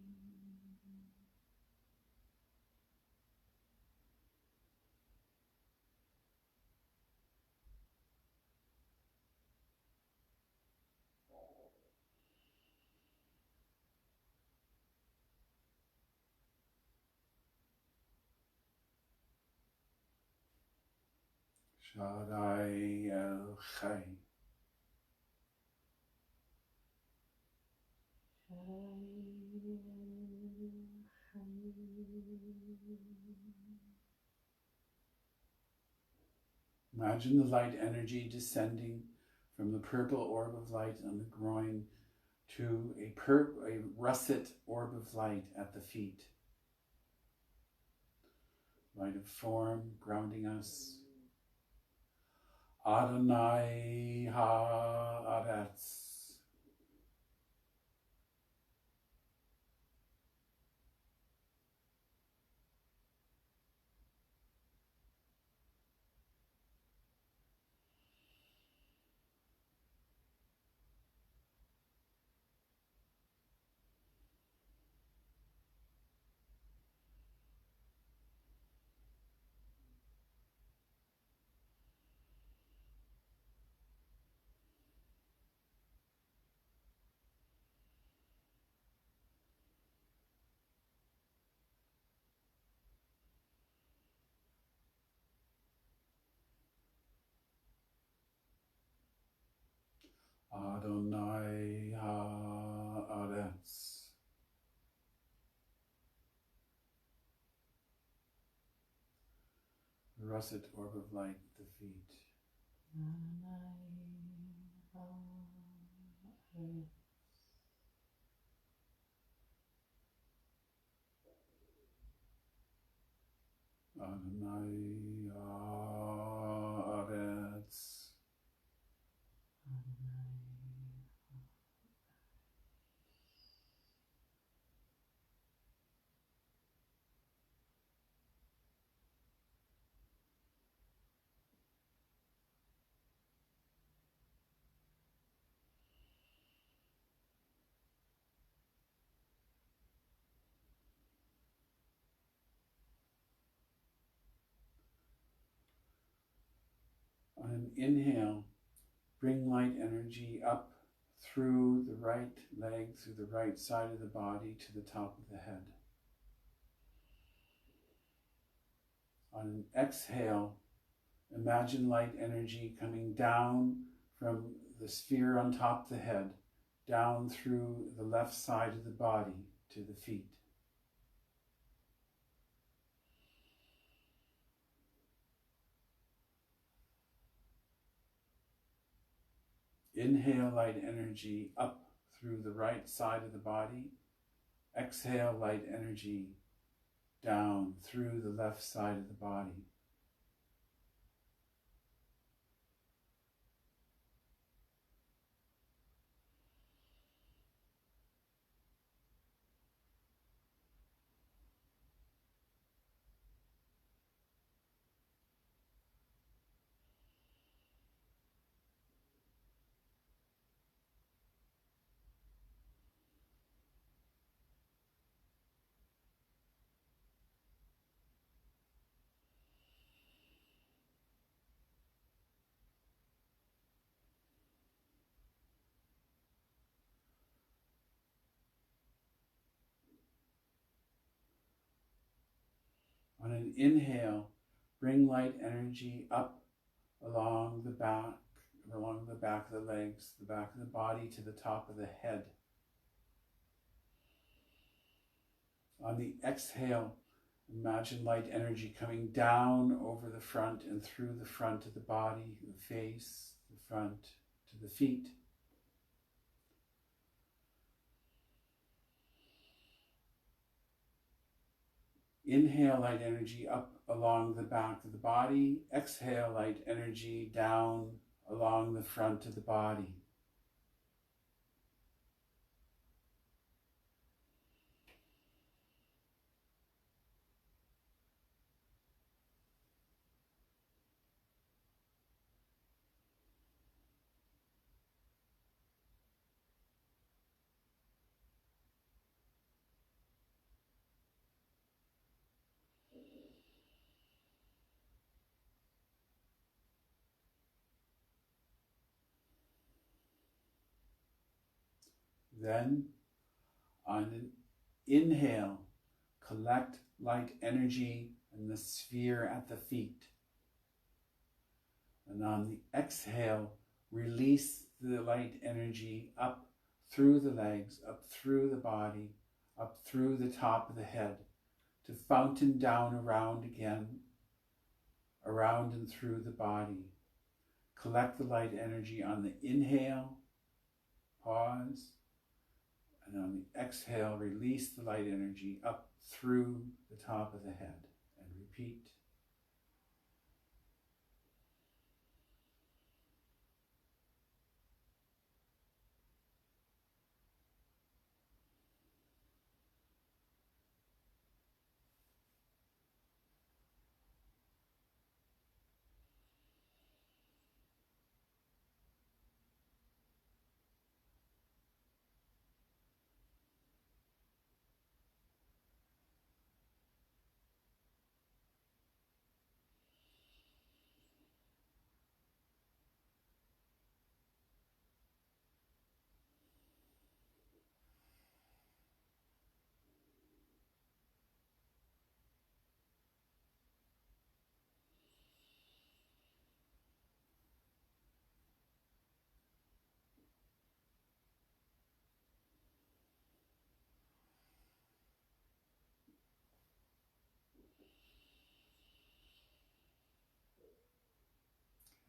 Speaker 2: Chai.
Speaker 1: Shaddai El Chai. Imagine the light energy descending from the purple orb of light on the groin to a russet orb of light at the feet. Light of form grounding us. Adonai Haaretz. Adonai Haaretz. The russet orb of light at the feet. Adonai Haaretz. On an inhale, bring light energy up through the right leg, through the right side of the body to the top of the head. On an exhale, imagine light energy coming down from the sphere on top of the head, down through the left side of the body to the feet. Inhale light energy up through the right side of the body. Exhale light energy down through the left side of the body. On an inhale, bring light energy up along the back of the legs, the back of the body to the top of the head. On the exhale, imagine light energy coming down over the front and through the front of the body, the face, the front to the feet. Inhale light energy up along the back of the body. Exhale light energy down along the front of the body. Then, on an inhale, collect light energy in the sphere at the feet. And on the exhale, release the light energy up through the legs, up through the body, up through the top of the head, to fountain down around again, around and through the body. Collect the light energy on the inhale, pause, and on the exhale, release the light energy up through the top of the head, and repeat.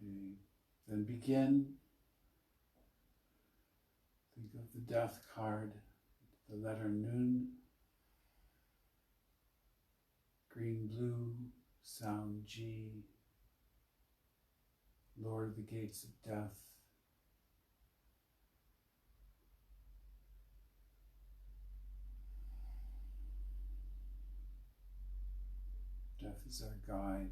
Speaker 1: Okay. Then begin. Think of the death card, the letter Nun, green blue, sound G, lower the gates of death. Death is our guide.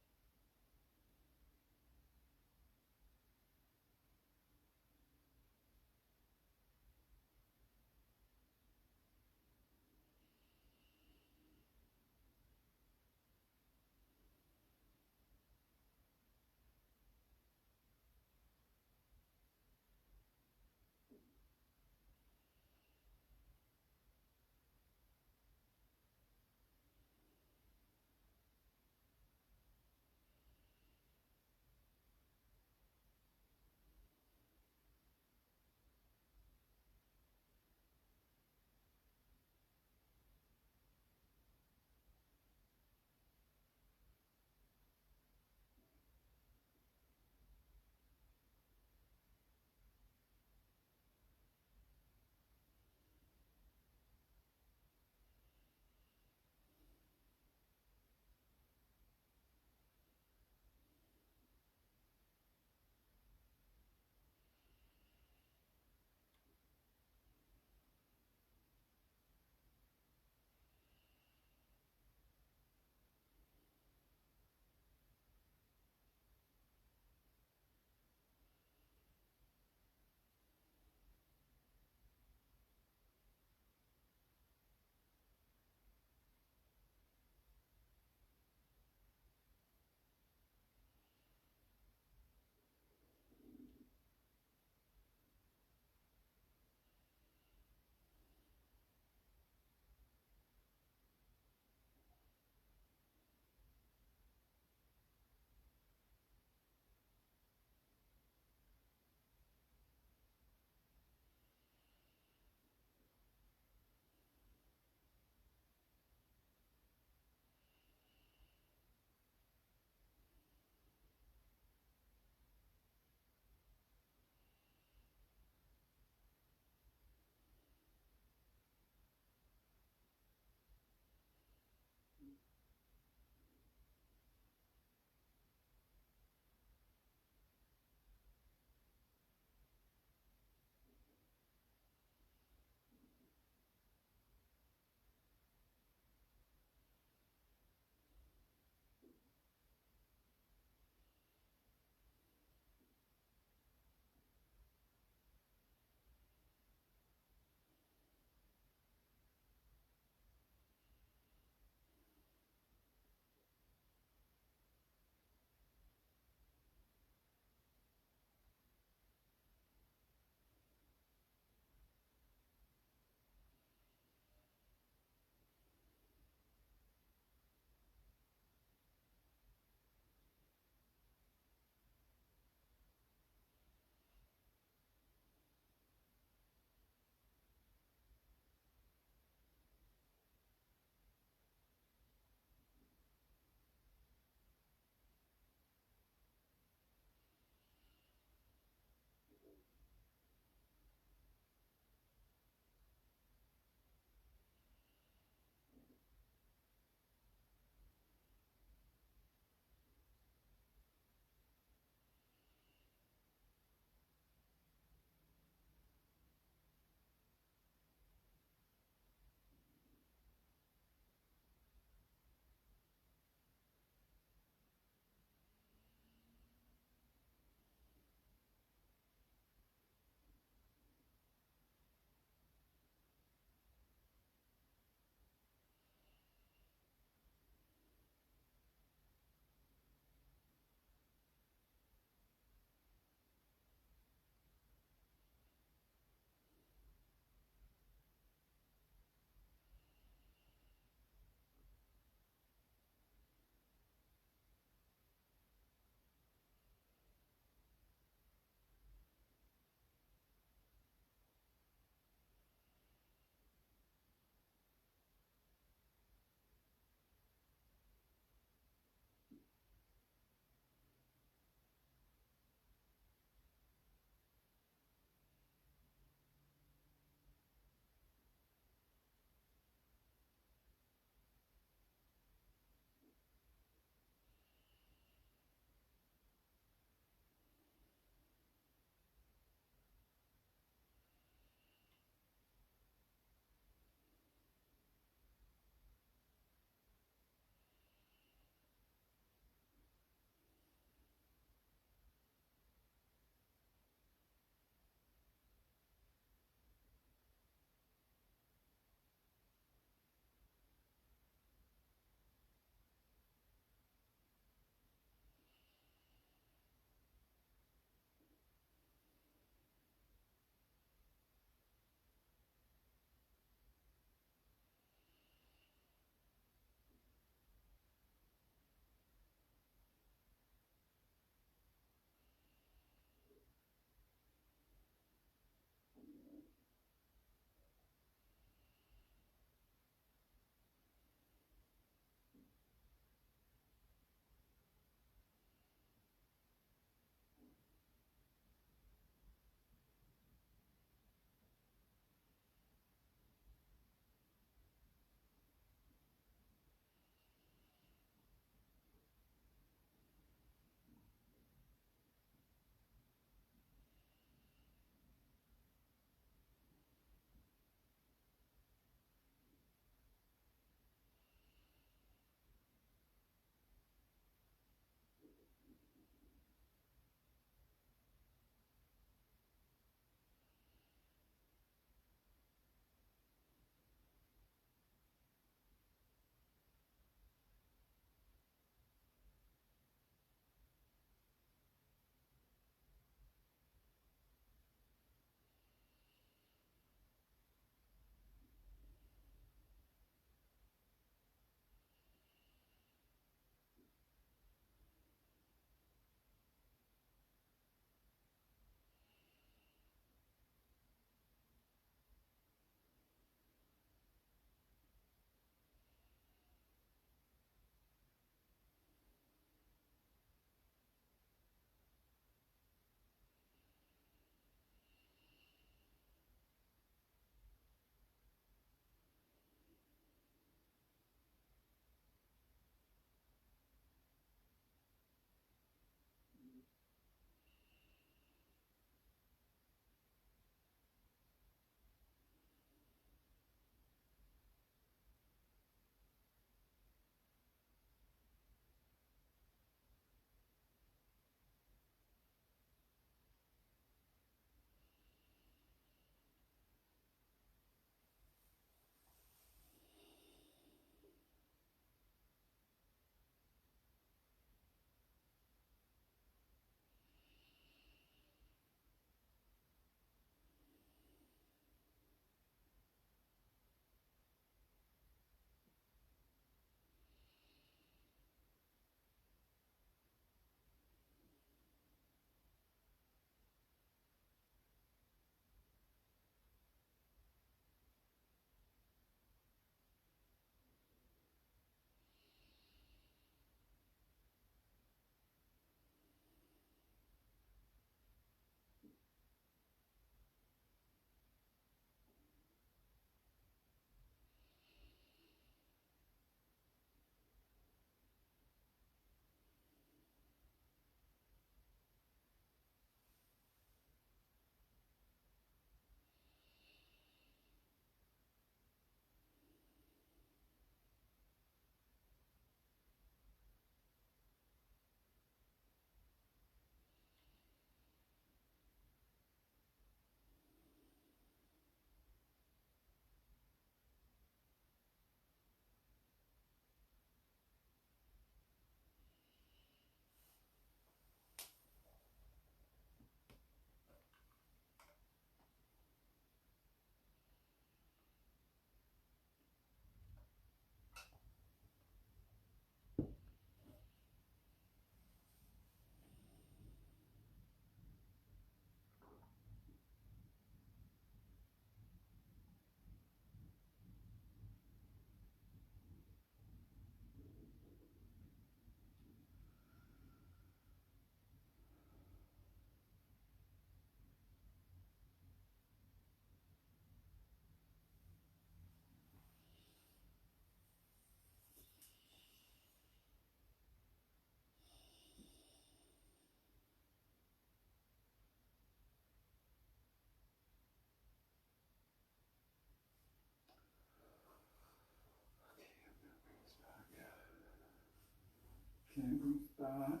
Speaker 1: Okay, move back.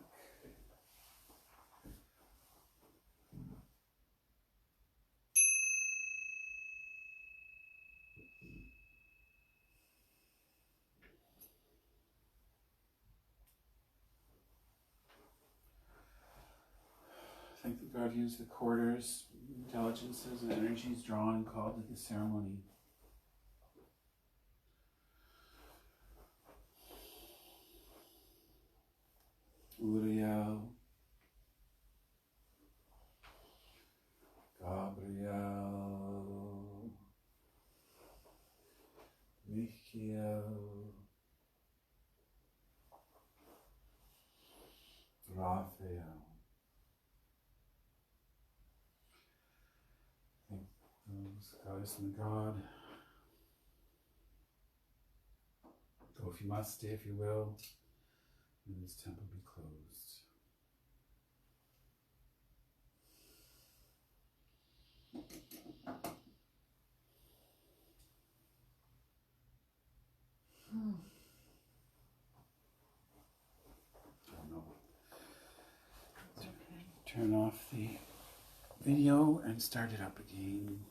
Speaker 1: Thank the guardians, the quarters, intelligences, and energies drawn and called to the ceremony. Uriel, Gabriel, Michael, Raphael. Thank those goddess and the god. Go if you must, stay if you will. And this temple be closed. Oh no. Turn off the video and start it up again.